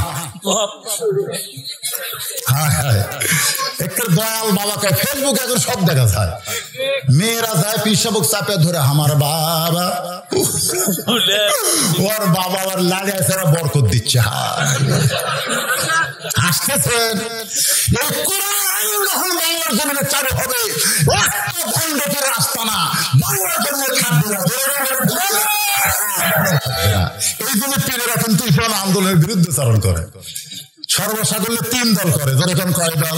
একটা দয়াল বাবাকে ফেসবুক এখন সব দেখা যায়, মেয়েরা যায় পীর সাহেব চাপে ধরে আমার বাবা, ওর বাবা আবার লাগে সারা বরকত দিচ্ছে। হাসতেছেন যখন বাংলার জমিনে চালু হবে, রাস্তা না বাংলার জমিনে থাকবে। এই জন্য পীরেরা কিন্তু ইসলাম আন্দোলনের বিরুদ্ধে চারণ করে। সর্বসাকল্যে তিন দল করে, যেরকম কয় দল?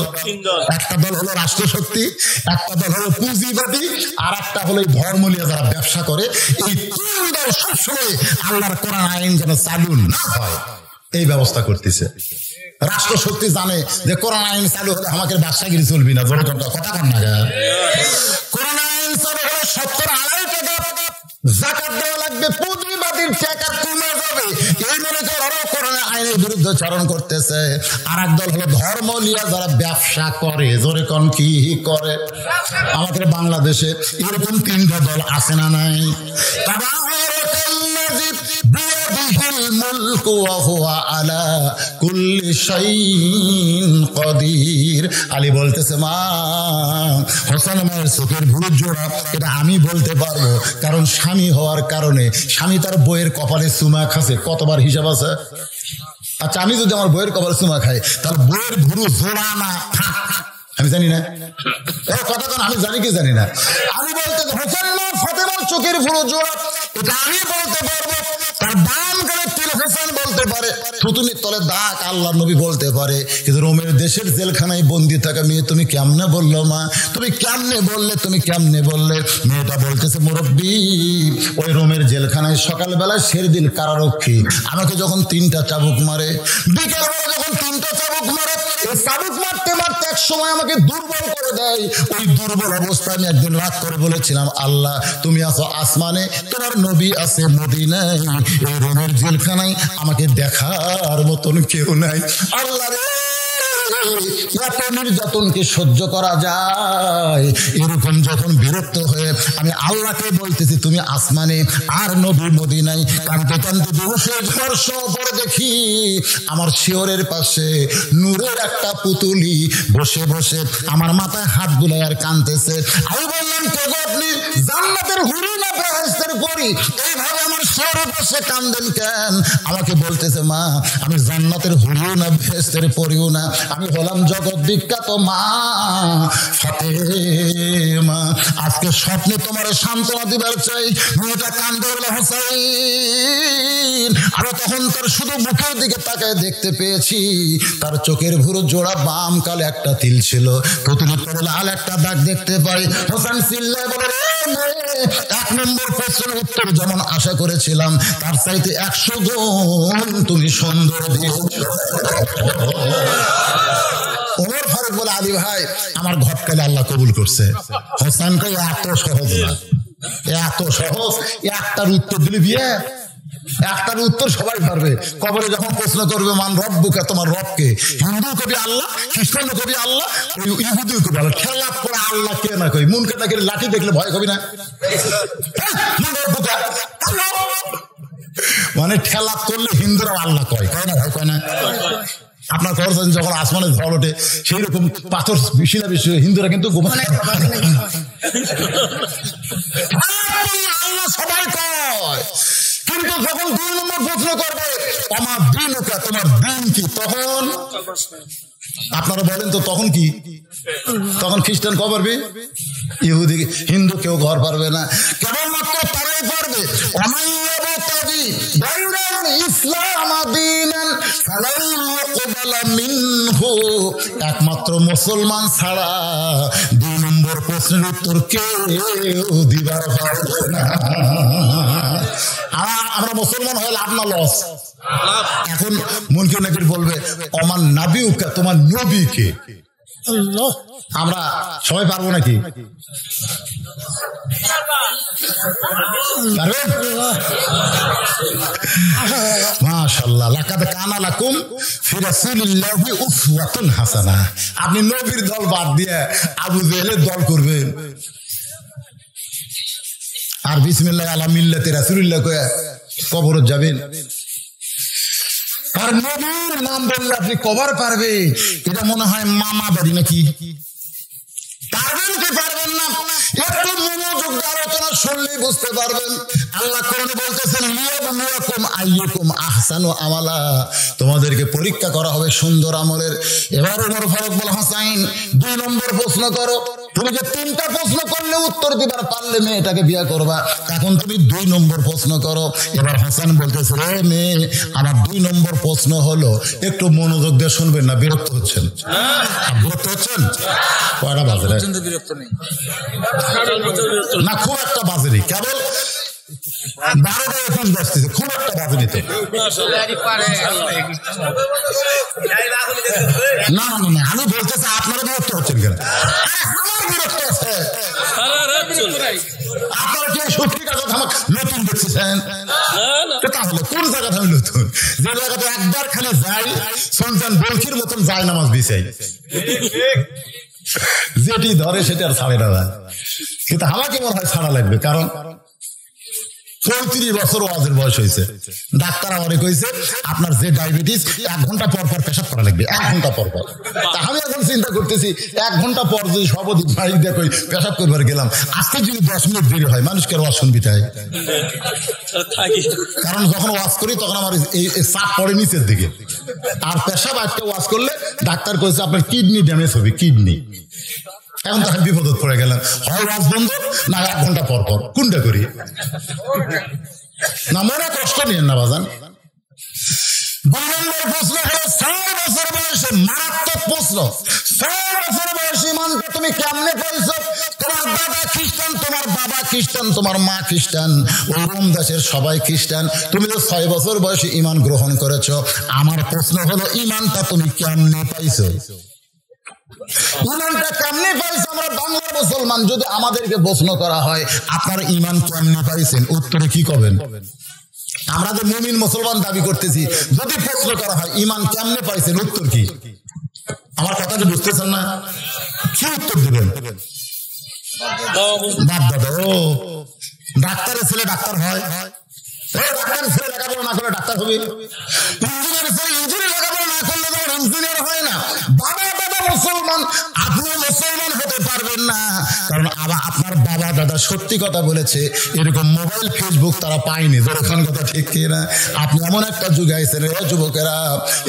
একটা দল হলো রাষ্ট্রশক্তি, একটা দল হলো পুঁজিবাদী, আর একটা হলো ধর্ম নিয়ে যারা ব্যবসা করে। এই তিন দল সবসময় আল্লাহর কোরআন আইন যেন চালু না হয় এই ব্যবস্থা করতেছে। রাষ্ট্রশক্তি জানে যে কোরআন আইন চালু হলে আমাকে ব্যবসাগিরি চলবি না, যেরকম কথা কন না। কোরআন আইন চালু হলে 70-2.5 টাকা যাকাত দেওয়া লাগবে, পুঁজিবাদীর টাকা কমে যাবে, এই মনে করে ওরাও কোরআন আইনের বিরুদ্ধে চারণ করতেছে। আর এক দল হলো ধর্ম নিয়ে যারা ব্যবসা করে, জোরে কোন কি করে? আমাদের বাংলাদেশে এরকম তিনটা দল আছে না নাই? আলী বলতেছে মা হোসেন মায়ের চোখের ভুরু জোড়া, এটা আমি বলতে পারবো, কারণ স্বামী হওয়ার কারণে স্বামী তার বইয়ের কপালে চুমা খাচ্ছে, কতবার হিসাব আছে? আচ্ছা আমি যদি আমার বইয়ের কপালে চুমা খাই, তাহলে বইয়ের ভুরু জোড়া না আমি জানি না? কথা কেন আমি জানি কি জানি না? আমি বলতে হোসেন মা ফাতেমার চোখের ভুরু জোড়া, এটা আমি বলতে পারবো। তার দাম করে তিল হোসেন বলতে পারে, থুতুনির তলে দাগ আল্লাহ নবী বলতে পারে, কিন্তু রোমের দেশের জেলখানায় বন্দি থাকা মেয়ে তুমি কেমনে বললো মা? তুমি কেমনে বললে? তুমি কেমনে বললে? মেয়েটা বলতেছে মুরব্বী ওই রোমের জেলখানায় সকালবেলা শেরদিল কারারক্ষী আমাকে যখন 3টা চাবুক মারে, বিকালবেলা যখন 3টা চাবুক মারে, এই চাবুক মারতে মারতে এক সময় আমাকে দুর্বল করে দেয়। ওই দুর্বল অবস্থায় আমি একদিন রাত করে বলেছিলাম আল্লাহ তুমি আছো আসমানে, তোমার নবী আছে মদিনায়, এই রোমের জেলখানায় আমাকে দেখার মতন কেউ নাই। আল্লাহ রে এত নির্যাতনকে সহ্য করা যায়? এরকম যখন বিরক্ত হয়ে আমি আল্লাহকে বলতেছি তুমি আসমানে আর নবী মদিনায়, কাঁদতে কাঁদতে বসে স্পর্শ করে দেখি আমার শিয়রের পাশে নূরের একটা পুতুলি বসে বসে আমার মাথায় হাত বুলায় আর কাঁদতেছে। আমি বললাম কে গো আপনি? জান্নাতের হুরি না বেহেশতের পরী? এইভাবে আমার শিয়রের পাশে কাঁদেন কেন? আমাকে বলতেছে মা আমি জান্নাতের হুরিও না বেহেশতের পরীও না, আমি হলাম জগৎ বিখ্যাত মা ফাতেমা। আজকে স্বপ্নে তোমার সান্ত্বনা দিবার চাই। মেয়েটা কান্দে বলে হোসেন, আমি তখন তার শুধু মুখের দিকে তাকায় দেখতে পেয়েছি তার চোখের ভুরু জোড়া বাম কালে একটা তিল ছিল, পুতুলের তলে লাল একটা দাগ দেখতে পাই। হোসেন চিল্লায় বলে 1 নম্বর প্রশ্নের উত্তর যেমন আশা করেছিলাম তার চাইতে 100 গুণ তুমি সুন্দর দিয়েছ। ওমর ফারুক বলে আলী ভাই আমার ঘটকালে আল্লাহ কবুল করছে। হোসেন কে এত সহজ না, এত সহজ। একটার উত্তর দিলে বিয়ে, একটার উত্তর সবাই পারবে। কবরে যখন প্রশ্ন করবে মান রব্বুকা, তোমার রবকে, হিন্দু কবি আল্লাহ, খ্রিস্টান কবি আল্লাহ, ইহুদি কবি আল্লাহ, খেলা করে আল্লাহ কে না কই? মুন কেটা করে লাঠি দেখলে ভয় কবি না? মানে ঠেলা করলে হিন্দুরা আল্লাহ কয়, কয় না ভাই? কয় না? আপনার খবর যখন আসমানে ঝড় ওঠে সেই রকম পাথর শিলা বেশি হিন্দুরা কিন্তু আল্লাহ সবাই কয়, কিন্তু কিন্তু যখন 2 নম্বর প্রশ্ন করবে আমার দিনকা, তোমার দিন কি, তখন আপনারা বলেন তো তখন কি? তখন খ্রিস্টান কবে পারবে? ইহুদি হিন্দু কেউ ঘর পারবে না, কেবলমাত্র তারাই পারবে। একমাত্র মুসলমান ছাড়া 2 নম্বর প্রশ্নের উত্তর কেউ দিবার পারবে না। আমরা মুসলমান হয়ে লাভ না লস? এখন মুনকির নাকির বলবে আমার নাবিউকা, তোমার নবীকে। আমরা সবাই পারবো নাকি? মাশাআল্লাহ, লাকাদ কানা লাকুম ফি রাসূলিল্লাহি উসওয়াতুন হাসানাহ। আপনি নবীর দল বাদ দিয়ে আবু জেহেলের দল করবেন আর বিসমিল্লাহ আলা মিল্লাতি রাসূলিল্লাহ কয়ে কবরে যাবেন। আর নবীর নাম বললে আপনি কবর পারবে, এটা মনে হয় মামা বাড়ি নাকি? পারবেন কি পারবেন না? একটু মনোযোগ দিয়ে আলোচনা শুনলেই বুঝতে পারবেন। আল্লাহ কোরআনে বলতেছেন লিয়াবলুয়াকুম আইয়ুকুম আহসানু আমালা, তোমাদেরকে পরীক্ষা করা হবে সুন্দর আমলের। এবার ওমর ফারুক বলে হাসাইন 2 নম্বর প্রশ্ন করো। তুমি যে 3টা প্রশ্ন করলে উত্তর দিবার পারলে মেয়েটাকে বিয়ে করবা, এখন তুমি 2 নম্বর প্রশ্ন করো। এবার হাসান বলতেছে রে মেয়ে, আমার 2 নম্বর প্রশ্ন হলো, একটু মনোযোগ দিয়ে শুনবেন না, বিরক্ত হচ্ছেন? বিরক্ত হচ্ছেন? কয়টা বাজে না? খুব একটা বাজেনি, কেবল 12টা 21 বাজতেছে, খুব একটা বাজেনি তো। না না না, আমি বলতেছি আপনারা বিরক্ত হচ্ছেন কেন? আমার বিরক্ত আছে। আপনারা কি সত্যি কথা আমাকে নতুন দেখতেছেন? তাহলে কোন জায়গাটা আমি নতুন? যে জায়গাটা একবার খালি যাই, সুলতান বলখির মতন যায় নামাজ বিছাই, যেটি ধরে সেটা আর ছাড়ে না। কিন্তু আমাকে মনে হয় ছাড়া লাগবে, কারণ 35 বছর ওয়াজের বয়স হয়েছে। ডাক্তার আমারে কইছে আপনার যে ডায়াবেটিস 1 ঘন্টা পর পর পেশাব করা লাগবে, 1 ঘন্টা পর পর। তা আমি এখন চিন্তা করতেছি 1 ঘন্টা পর যদি সবদিন মাইক দিয়ে কই পেশাব করবার গেলাম, আজকে যদি 10 মিনিট দেরি হয় মানুষকে ওয়াজ শুনবি তাই। কারণ যখন ওয়াজ করি তখন আমার এই চাপ পড়ে নিচের দিকে, আর পেশাব আজকে ওয়াজ করলে ডাক্তার কইছে আপনার কিডনি ড্যামেজ হবে, কিডনি। এখন তো আমি বিপদত পড়ে গেলাম, হয় ওয়াজ বন্ধ না 1 ঘন্টা পর পর, কোনটা করি? না মনে কষ্ট নিয়েন না বাজান। 2 নম্বর প্রশ্ন হলো 4 বছর বয়সে, মারাত্মক প্রশ্ন। 4 বছর বয়সে ইমানটা তুমি কেমনে পাইছো? তোমার দাদা খ্রিস্টান, তোমার বাবা খ্রিস্টান, তোমার মা খ্রিস্টান, ওই রোম দেশের সবাই খ্রিস্টান, তুমি তো 6 বছর বয়সে ইমান গ্রহণ করেছো। আমার প্রশ্ন হলো ইমানটা তুমি কেমনে পাইছো? ইমানটা কেমনে পাইছে? আমরা বাংলার মুসলমান, যদি আমাদেরকে প্রশ্ন করা হয় আপনার ইমান কেমনে পাইছেন, উত্তরে কি করবেন? আমরা যে মুমিন মুসলমান দাবি করতেছি, যদি প্রশ্ন করা হয় ইমান কেমনে পাইছেন, উত্তর কি? আমার কথা কি বুঝতেছেন না? কি উত্তর দিবেন? বাপ দাদা। ও ডাক্তারের ছেলে ডাক্তার হয়, ডাক্তারের ছেলে লেখাপড়া না করে ডাক্তার হবে, ইঞ্জিনিয়ারের ছেলে ইঞ্জিনিয়ার লেখাপড়া না করলে ইঞ্জিনিয়ার হয় না। বাবা দাদা মুসলমান, আপনি মুসলমান হতে পারবেন না, কারণ আপনার বাবা দাদা সত্যি কথা বলেছে, এরকম মোবাইল ফেসবুক তারা পায়নি। যখন কথা ঠিক কিনা? আপনি এমন একটা যুগে আইছেন রে যুবকেরা,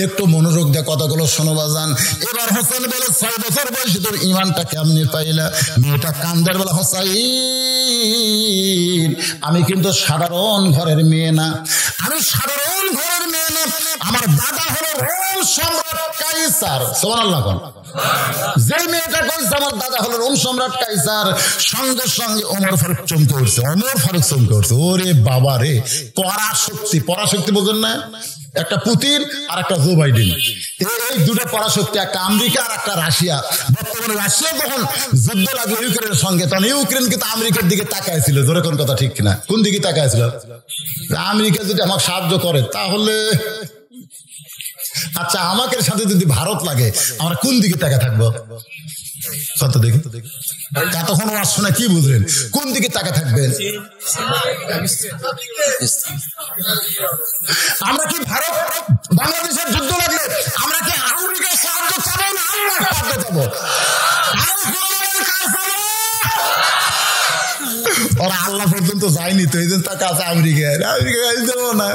একটু মনোযোগ দিয়ে কথাগুলো শোনো বাজান। এবার হোসেন বলে 6 বছর বয়সে তোর ইমানটা কেমনে পাইলা? মেয়েটা কান্দার বলে হোসাইন আমি কিন্তু সাধারণ ঘরের মেয়ে না, আমি সাধারণ ঘরের মেয়ে না, আমার দাদা হলো রোম সম্রাট কাইসার। সুবহানাল্লাহ। যে মেয়েটা কইছে আমার দাদা হলো রোম সম্রাট কাইসার, সঙ্গে সঙ্গে ওমর ফারুক চমকে উঠছে। ওমর ফারুক চমকে উঠছে, ওরে বাবা রে, পরাশক্তি। পরাশক্তি বলছেন না, একটা পুতিন আর একটা জো বাইডেন, এই 2টা পরাশক্তি, একটা আমেরিকা আর একটা রাশিয়া। বর্তমানে রাশিয়া যখন যুদ্ধ লাগলো ইউক্রেনের সঙ্গে, তখন ইউক্রেন কিন্তু আমেরিকার দিকে তাকাইছিল। জোরে কোন কথা ঠিক কিনা? কোন দিকে তাকাইছিল? আমেরিকা যদি আমাকে সাহায্য করে তাহলে, আচ্ছা আমাকে সাথে যদি ভারত লাগে আমরা কোন দিকে তাকা থাকবো? কত দেখি এতক্ষণ ওয়াজ শুনে কি বুঝলেন? কোন দিকে তাকা থাকবেন? আমরা কি ভারত বাংলাদেশের যুদ্ধ লাগলে আমরা কি আমেরিকার সাহায্য চাবো না আল্লাহর সাহায্য চাবো? ওরা আল্লাহ পর্যন্ত যায়নি তো, এই জন্য তাকে আছে আমেরিকায় দেবো না।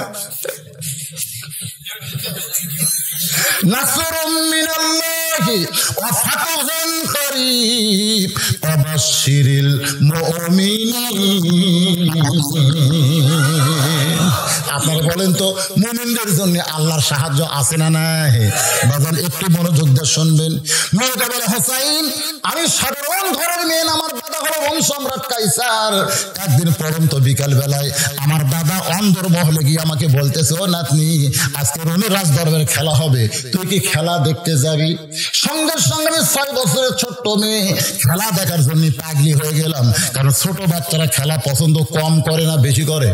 নাসরুম মিনাল্লাহি ওয়া ফাতহুন করিব ওয়া বাশশিরিল মুমিনিন। আপনারা বলেন তো মুমিনদের জন্য আল্লাহর সাহায্য আছে না নাই? বাজান একটু মনোযোগ দিয়ে শুনবেন। মেয়েটা বলে, হোসাইন আমি সাধারণ ঘরের মেয়ে, আমার দাদা হলো বংশম্রাট কাইসার। একদিন পরন্ত বিকাল বেলায় আমার দাদা অন্দর মহলে গিয়ে আমাকে বলতেছে, ও নাতনি আজকে রোমের রাজদরবারে খেলা হবে, তুই কি খেলা দেখতে যাবি? সঙ্গে সঙ্গে 6 বছরের ছোট্ট মেয়ে, খেলা দেখার জন্য পাগলি হয়ে গেলাম। কারণ ছোট বাচ্চারা খেলা পছন্দ কম করে না বেশি করে।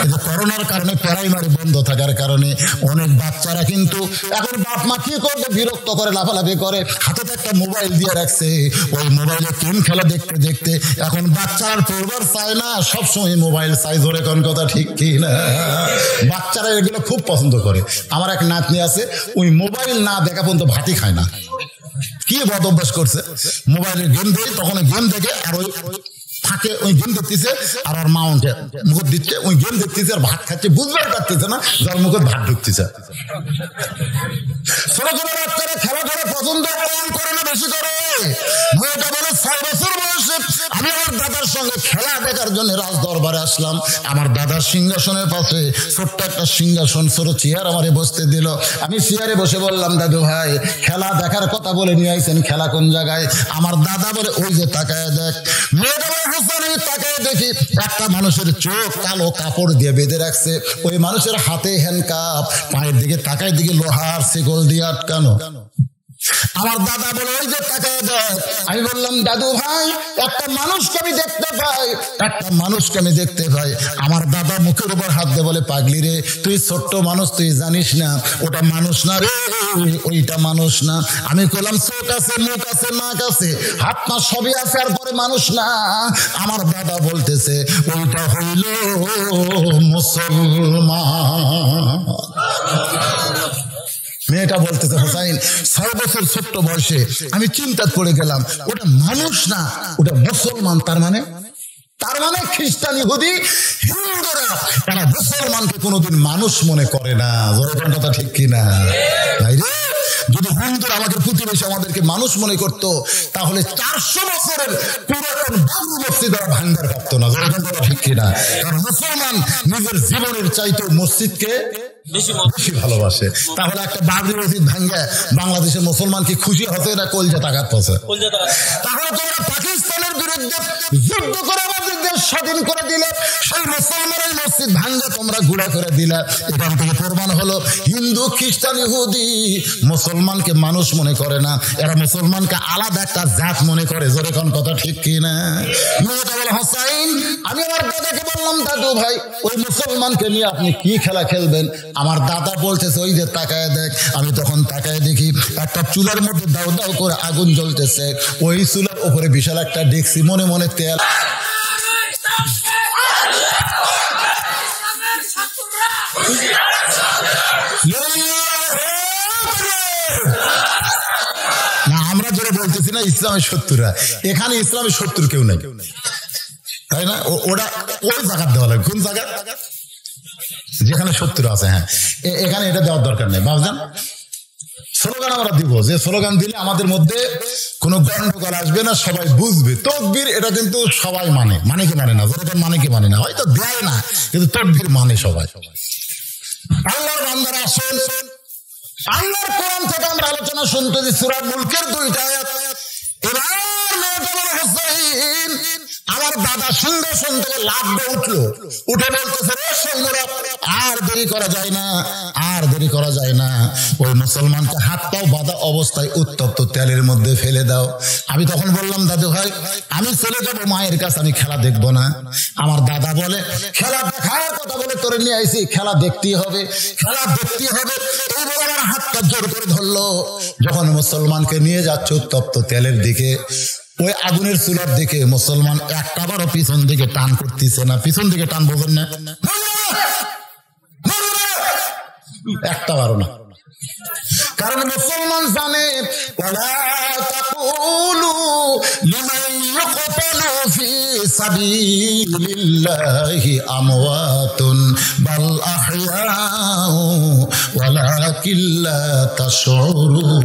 কিন্তু করোনার কারণে প্রাইমারি বন্ধ থাকার কারণে অনেক বাচ্চারা কিন্তু এখন বাপ মা কি করবে, বিরক্ত করে, লাফালাফি করে, হাতে একটা মোবাইল দিয়ে রাখছে, ওই মোবাইলে গেম খেলা দেখতে দেখতে এখন বাচ্চারা পড়বার চায় না, সবসময় মোবাইল চাই। জোরে কোন কথা ঠিক কি না? বাচ্চারা এগুলো খুব পছন্দ করে। আমার এক নাতনি আছে, ওই মোবাইল না দেখা পর্যন্ত ভাতই খায় না। কি বদ অভ্যাস করছে, মোবাইলের গেম দিয়ে তখন গেম দেখে আর ওই ফাঁকে ওই গেম দেখতেছে, আর ওর মা ওকে মুখ দিচ্ছে, ওই গেম দেখতেছে আর ভাত খাচ্ছে, বুঝতে পারতেছে না যার মুখে ভাত ঢুকতেছে। ছোট ছোট বাচ্চারা খেলা করে পছন্দ কম করে না বেশি করে। মেয়েটা বলে 6 বছর বয়সে আমি আমার দাদার সঙ্গে খেলা দেখার জন্য রাজ দরবারে আসলাম। আমার দাদার সিংহাসনের পাশে ছোট্ট একটা সিংহাসন, ছোট চেয়ার আমারে বসতে দিল। আমি চেয়ারে বসে বললাম, দাদু ভাই খেলা দেখার কথা বলে নিয়ে আইছেন, খেলা কোন জায়গায়? আমার দাদা বলে, ওই যে তাকায় দেখ। মেয়েটা বলে, হোসেন আমি তাকায় দেখি একটা মানুষের চোখ কালো কাপড় দিয়ে বেঁধে রাখছে, ওই মানুষের হাতে হ্যান্ডকাপ, পায়ের দিকে তাকায় দিকে লোহার শিকল দিয়ে আটকানো। আমার দাদা বলে, ওই যে তাকায় দেখ। আমি বললাম, দাদু ভাই একটা মানুষকে আমি দেখতে পাই, একটা মানুষকে আমি দেখতে পাই। আমার দাদা মুখের উপর হাত দিয়ে বলে, পাগলি রে, তুই ছোট্ট মানুষ, তুই জানিস না ওটা মানুষ না রে, ওইটা মানুষ না। আমি বললাম, চোখ আছে, মুখ আছে, নাক আছে, হাত পা সবই আছে, আর পরে মানুষ না। আমার দাদা বলতেছে, ওইটা হইল মুসলমান। মেয়েটা বলতেছে, হোসাইন 6 বছর ছোট্ট বয়সে আমি চিন্তা করে গেলাম, ওটা মানুষ না, ওটা মুসলমান। তার মানে খ্রিস্টান, ইহুদি, হিন্দুরা তারা মুসলমানকে কোনোদিন মানুষ মনে করে না। জোরে কথা ঠিক কিনা? যদি হিন্দুরা আমাদের প্রতিবেশী আমাদেরকে মানুষ মনে করত, তাহলে 400 বছরের পুরাতন বাবরি মসজিদ ওরা ভাঙবার পারত না। জোরে কথা ঠিক কিনা? কারণ মুসলমান নিজের জীবনের চাইতে মসজিদকে বেশি ভালোবাসে। তাহলে একটা বাবরি মসজিদ ভাঙ্গে বাংলাদেশের মুসলমান কি খুশি হতে না কলজা টাকার পথে? তাহলে তোমরা পাকিস্তানের বিরুদ্ধে যুদ্ধ করে আমাদের দেশ স্বাধীন করে দিলে, সেই মুসলমানের মসজিদ ভাঙ্গে তোমরা গুঁড়া করে দিলে। এখান থেকে প্রমাণ হলো হিন্দু, খ্রিস্টান, ইহুদি মুসলমানকে মানুষ মনে করে না, এরা মুসলমানকে আলাদা একটা জাত মনে করে। জোরে কোন কথা ঠিক কিনা? মেয়েটা বলে, হোসাইন আমি আমার দাদাকে বললাম, দাদু ভাই ওই মুসলমানকে নিয়ে আপনি কি খেলা খেলবেন? আমার দাদা বলতেছে, ওই যে তাকায় দেখ। আমি তখন তাকায় দেখি একটা চুলার মধ্যে দাউ দাউ করে আগুন জ্বলতেছে, ওই চুলার উপরে বিশাল একটা ডেকসি, মনে মনে তেল। না আমরা যারা বলতেছি না ইসলামের শত্রুরা, এখানে ইসলামের শত্রু কেউ নাই, তাই না? ওটা ওই জায়গা দেওয়া লাগবে। কোন জায়গা? যেখানে শত্রু আছে। হ্যাঁ, এখানে এটা দেওয়ার দরকার নেই। বাবজান স্লোগান আমরা দিব, যে স্লোগান দিলে আমাদের মধ্যে কোনো গন্ডগোল আসবে না, সবাই বুঝবে। তকবীর এটা কিন্তু সবাই মানে কি মানে না? যেরকম মানে কি মানে না, হয়তো দেয় না, কিন্তু তকবীর মানে সবাই। আল্লাহর বান্দারা আসেন, আল্লাহর কোরআন থেকে আমরা আলোচনা শুনতেছি, সূরা মুলকের 2টা আয়াত। এবার মেয়েটা বলে, হোসেন আমার দাদা সিংহাসন থেকে লাফ দিয়ে উঠলো, উঠে বলতেছে, সৈন্যরা আর দেরি করা যায় না, আর দেরি করা যায় না, ওই মুসলমানকে হাত পাও বাঁধা অবস্থায় উত্তপ্ত তেলের মধ্যে ফেলে দাও। আমি তখন বললাম, দাদু ভাই আমি চলে যাবো মায়ের কাছে, আমি খেলা দেখবো না। আমার দাদা বলে, খেলা দেখার কথা বলে তোরে নিয়ে আইছি, খেলা দেখতেই হবে, খেলা দেখতেই হবে। এই বলে আমার হাতটা জোর করে ধরলো। যখন মুসলমানকে নিয়ে যাচ্ছে উত্তপ্ত তেলের দিকে, ওই আগুনের চুলার দিকে, মুসলমান একটাবারও পিছন দিকে টান করতেছে না। পিছন দিকে টান বোঝেন না? একটাবারও না। কারণ মুসলমান জানে, ওয়ালা তাকুলু লিমান ইউকতালু ফি ফি সাবিলিল্লাহি আমওয়াতুন বাল আহইয়াউ ওয়ালাকিন লা তাশউরুন।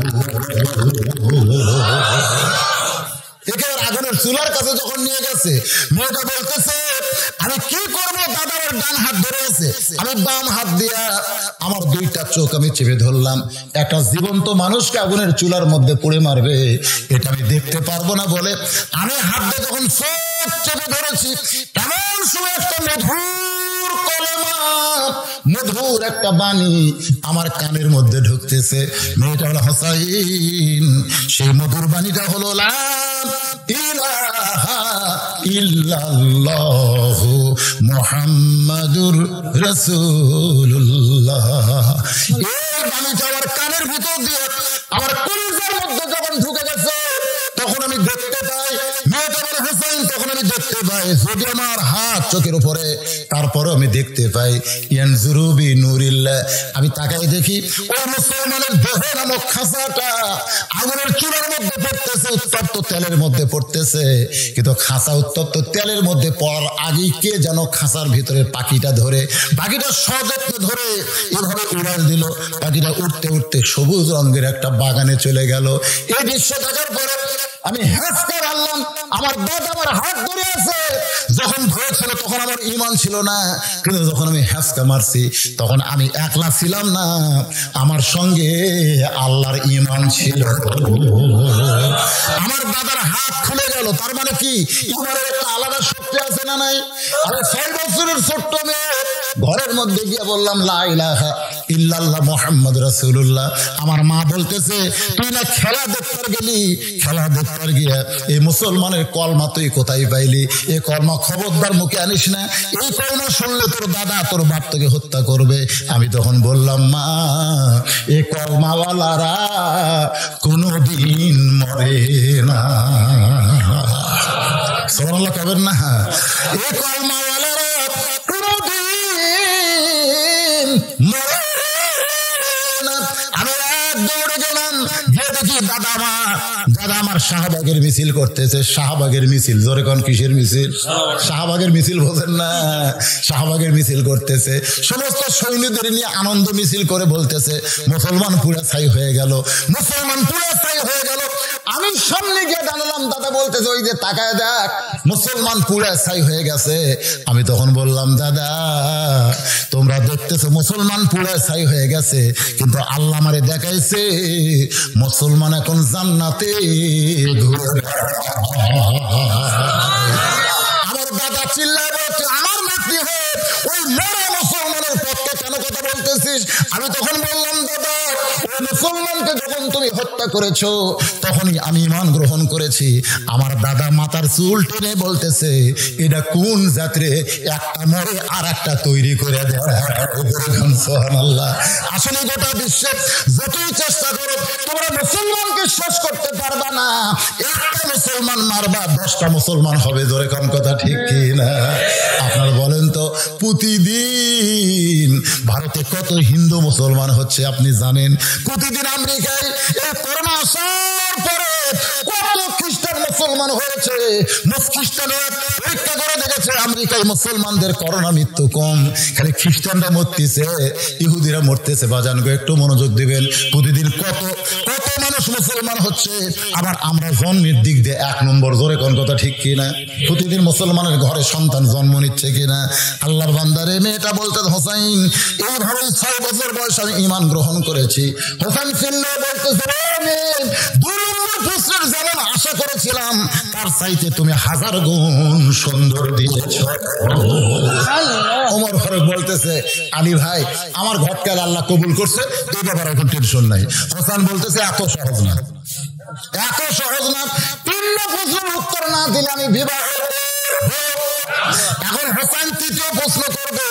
একেবারে আগুনের চুলার কাছে যখন নিয়ে গেছে, মেয়েটা বলতেছে আমি কি করবো, দাদা আমার ডান হাত ধরে আছে, আমি বাম হাত দিয়া আমার দুইটা চোখ আমি চেপে ধরলাম। একটা জীবন্ত মানুষকে আগুনের চুলার মধ্যে পুড়ে মারবে এটা আমি দেখতে পারবো না বলে আমি হাত দিয়ে যখন চোখ চেপে ধরেছি, এমন সময় একটা মধুর কলেমা, মধুর একটা বাণী আমার কানের মধ্যে ঢুকতেছে। মেয়েটা হলো হোসাইন, সেই মধুর বাণীটা হলো লা ইলাহা ইল্লাল্লাহু মুহাম্মাদুর রাসূলুল্লাহ। এই বাণীটা আমার কানের ভিতর দিয়ে আমার কলিজার মধ্যে যখন ঢুকে গেছে, তখন আমি দেখতে পাই, মেয়েটা বলে হোসেন, তখন আমি দেখতে পাই যদি আমার হাত চোখের উপরে, তারপরে আমি দেখতে পাই ইয়ানজুরু বি নূরিল্লাহ। আমি তাকাই দেখি ওই মুসলমানের দেহ নামক খাঁচাটা আগুনের চুলার মধ্যে পড়তেছে, উত্তপ্ত তেলের মধ্যে পড়তেছে। কিন্তু খাঁচা উত্তপ্ত তেলের মধ্যে পড়ার আগেই কে যেন খাঁচার ভিতরে পাখিটা ধরে, পাখিটা সযত্নে ধরে এভাবে উড়াল দিল। পাখিটা উঠতে উঠতে সবুজ রঙের একটা বাগানে চলে গেল। এই দৃশ্য দেখার পরে আমি হাসতে পারলাম, আমার দাদা আমার হাত ধরে আছে। যখন ধরেছিল তখন আমার ঈমান ছিল না, কিন্তু যখন আমি হাসকা মারছি তখন আমি একলা ছিলাম না, আমার সঙ্গে আল্লাহর ঈমান ছিল। আমার দাদার হাত খুলে গেল, তার মানে কি ঈমানের একটা আলাদা শক্তি আছে না নাই? আমি 6 বছরের ছোট্ট মেয়ে ঘরের মধ্যে গিয়ে বললাম লা ইলাহা ইল্লাল্লাহ মুহাম্মদ রাসূলুল্লাহ। আমার মা বলতেছে তুই না খেলা দেখতে গেলি, খেলা দেখতে গিয়ে এই মুসলমানের কলমা তুই কোথায় পাইলি? এই কলমা খবরদার মুখে আনিস না, এই কলমা শুনলে তোর দাদা তোর বাপ তোকে হত্যা করবে। আমি তখন বললাম মা, এই কলমাওয়ালারা কোনদিন মরে না। সুবহানাল্লাহ কবেন না? এই কলমাওয়ালারা কোনদিন মরে না। আমি এক দৌড়ে গেলাম, যে দেখি দাদা আমার শাহবাগের মিছিল করতেছে। শাহবাগের মিছিল, জোরে কোন কিসের মিছিল? শাহবাগের মিছিল বোঝেন না? শাহবাগের মিছিল করতেছে, সমস্ত সৈন্যদের নিয়ে আনন্দ মিছিল করে বলতেছে মুসলমান পুরা ছাই হয়ে গেল, মুসলমান পুরা ছাই হয়ে গেল। আমি সামনে গিয়ে দাঁড়ালাম, দাদা বলতেছে ওই যে তাকায় দেখ মুসলমান পুরা ছাই হয়ে গেছে। আমি তখন বললাম দাদা তোমরা দেখতেছো মুসলমান পুরা ছাই হয়ে গেছে, কিন্তু আল্লাহ আমারে দেখাইছে মুসলমান এখন জান্নাতে ঘুরে। আমার দাদা চিল্লায় বলছে আমার নাতি হয়ে ওই মরা মুসলমানের পক্ষে কেন কথা বলতেছিস? আমি তখন বললাম দাদা ওই মুসলমানকে যখন তুমি হত্যা করেছো তখনই আমি ঈমান গ্রহণ করেছি। আমার দাদা মাথার চুল টেনে বলতেছে এটা কোন জাত্রে একটা মরে আর একটা তৈরি করে দেয়। সুবহানাল্লাহ। আসলে গোটা বিশ্বে যতই চেষ্টা করো তোমরা মুসলমানকে শেষ করতে পারবা না। একটা মুসলমান মারবা 10টা মুসলমান হবে, ধরে কোন কথা ঠিক কি না? আপনারা বলেন তো প্রতিদিন ভারতে কত হিন্দু মুসলমান হচ্ছে আপনি জানেন? প্রতিদিন আমেরিকায় এই করোনা আসার পরে কত খ্রিস্টান মুসলমান হয়েছে। খ্রিস্টানরা পরীক্ষা করে দেখেছে আমেরিকায় মুসলমানদের করোনা মৃত্যু কম, খালি খ্রিস্টানরা মরতেছে, ইহুদিরা মরতেছে। বাজান গো একটু মনোযোগ দিবেন, প্রতিদিন কত কত মানুষ মুসলমান হচ্ছে। আবার আমরা জন্মের দিক দিয়ে 1 নম্বর, জোরে কোন কথা ঠিক কিনা? প্রতিদিন মুসলমানের ঘরে সন্তান জন্ম নিচ্ছে কিনা? আল্লাহর বান্দারে মেয়েটা বলতে হোসাইন এইভাবে 6 বছর বয়স আমি ঈমান গ্রহণ করেছি। হোসেন চিল্লায় বলতেছে যেমন আশা করেছিলাম তার চাইতে তুমি 1000 গুণ সুন্দর দিয়েছ। ওমর ফারুক বলতেছে আলী ভাই আমার ঘটকাল আল্লাহ কবুল করছে, এই ব্যাপারে এখন টেনশন নাই। হোসেন বলতেছে এত সহজ না, এত সহজ না, 3টা প্রশ্নের উত্তর না দিলে আমি বিবাহ। এখন হোসেন 3য় প্রশ্ন করবে,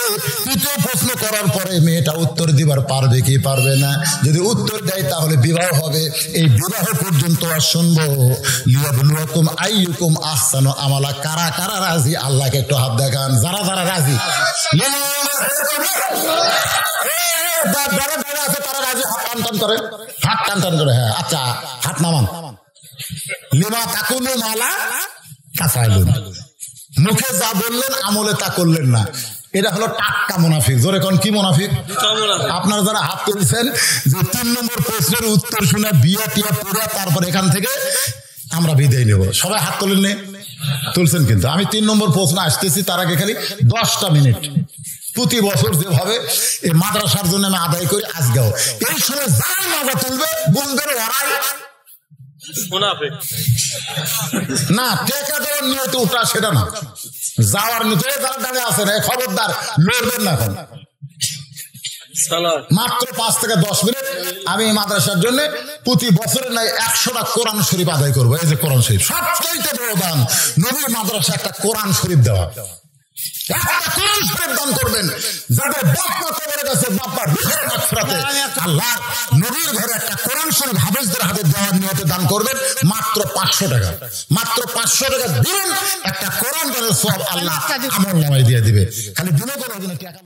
3য় প্রশ্ন করার পরে মেয়েটা উত্তর দিবার পারবে কি পারবে না। যদি উত্তর দেয় তাহলে বিবাহ হবে। এই বিবাহ পর্যন্ত আর শুনবো লিয়াবলুয়াকুম আইয়ুকুম আহসানু আমালা। কারা কারা রাজি? আল্লাহকে একটু হাত দেখান, যারা যারা রাজি। যারা আছে তারা রাজি, হাত টান করে, হাত টান করে। হ্যাঁ আচ্ছা হাত নামান। লিমা তাকুলু মালা তাফালুন। মুখে যা বললেন আমলে তা করলেন না, এটা হলো টাটকা মুনাফিক। জোরে কোন কি মুনাফিক? আপনারা যারা হাত তুলছেন যে 3 নম্বর প্রশ্নের উত্তর শুনে বিয়া টিয়া পড়া তারপর এখান থেকে আমরা বিদায় নেব, সবাই হাত তোলেন নে? তুলছেন। কিন্তু আমি 3 নম্বর প্রশ্ন আসতেছি, তার আগে খালি 10টা মিনিট প্রতি বছর যেভাবে এই মাদ্রাসার জন্য আমি আদায় করি আজকেও এই সময় যাই মজা তুলবে বুঝবেন ওরাই না টেকা দেওয়ার নিয়তে ওটা সেটা না, যাওয়ার নিয়তে যারা দাঁড়িয়ে আছে না খবরদার লড়বেন না। এখন মাত্র 5 থেকে 10 মিনিট আমি মাদ্রাসার জন্য প্রতি বছরের নাই 100টা কোরআন শরীফ আদায় করবো। এই যে কোরআন শরীফ সবচাইতে বড় দান নবীর মাদ্রাসা একটা কোরআন শরীফ দেওয়া, একটা কোরআন শরীফ দান করবেন। যাদের বাপ মা কবরে গেছে বাপ্পার রূহের মাগফিরাতে আল্লাহ নবীর ঘরে একটা কোরআন শরীফ হাফেজদের হাতে দেওয়ার নিয়তে দান করবেন। মাত্র 500 টাকা, মাত্র 500 টাকা দিবেন, একটা কোরআন দানের সওয়াব আল্লাহ আমল নামায় দিয়ে দিবে। খালি দিনে কোনো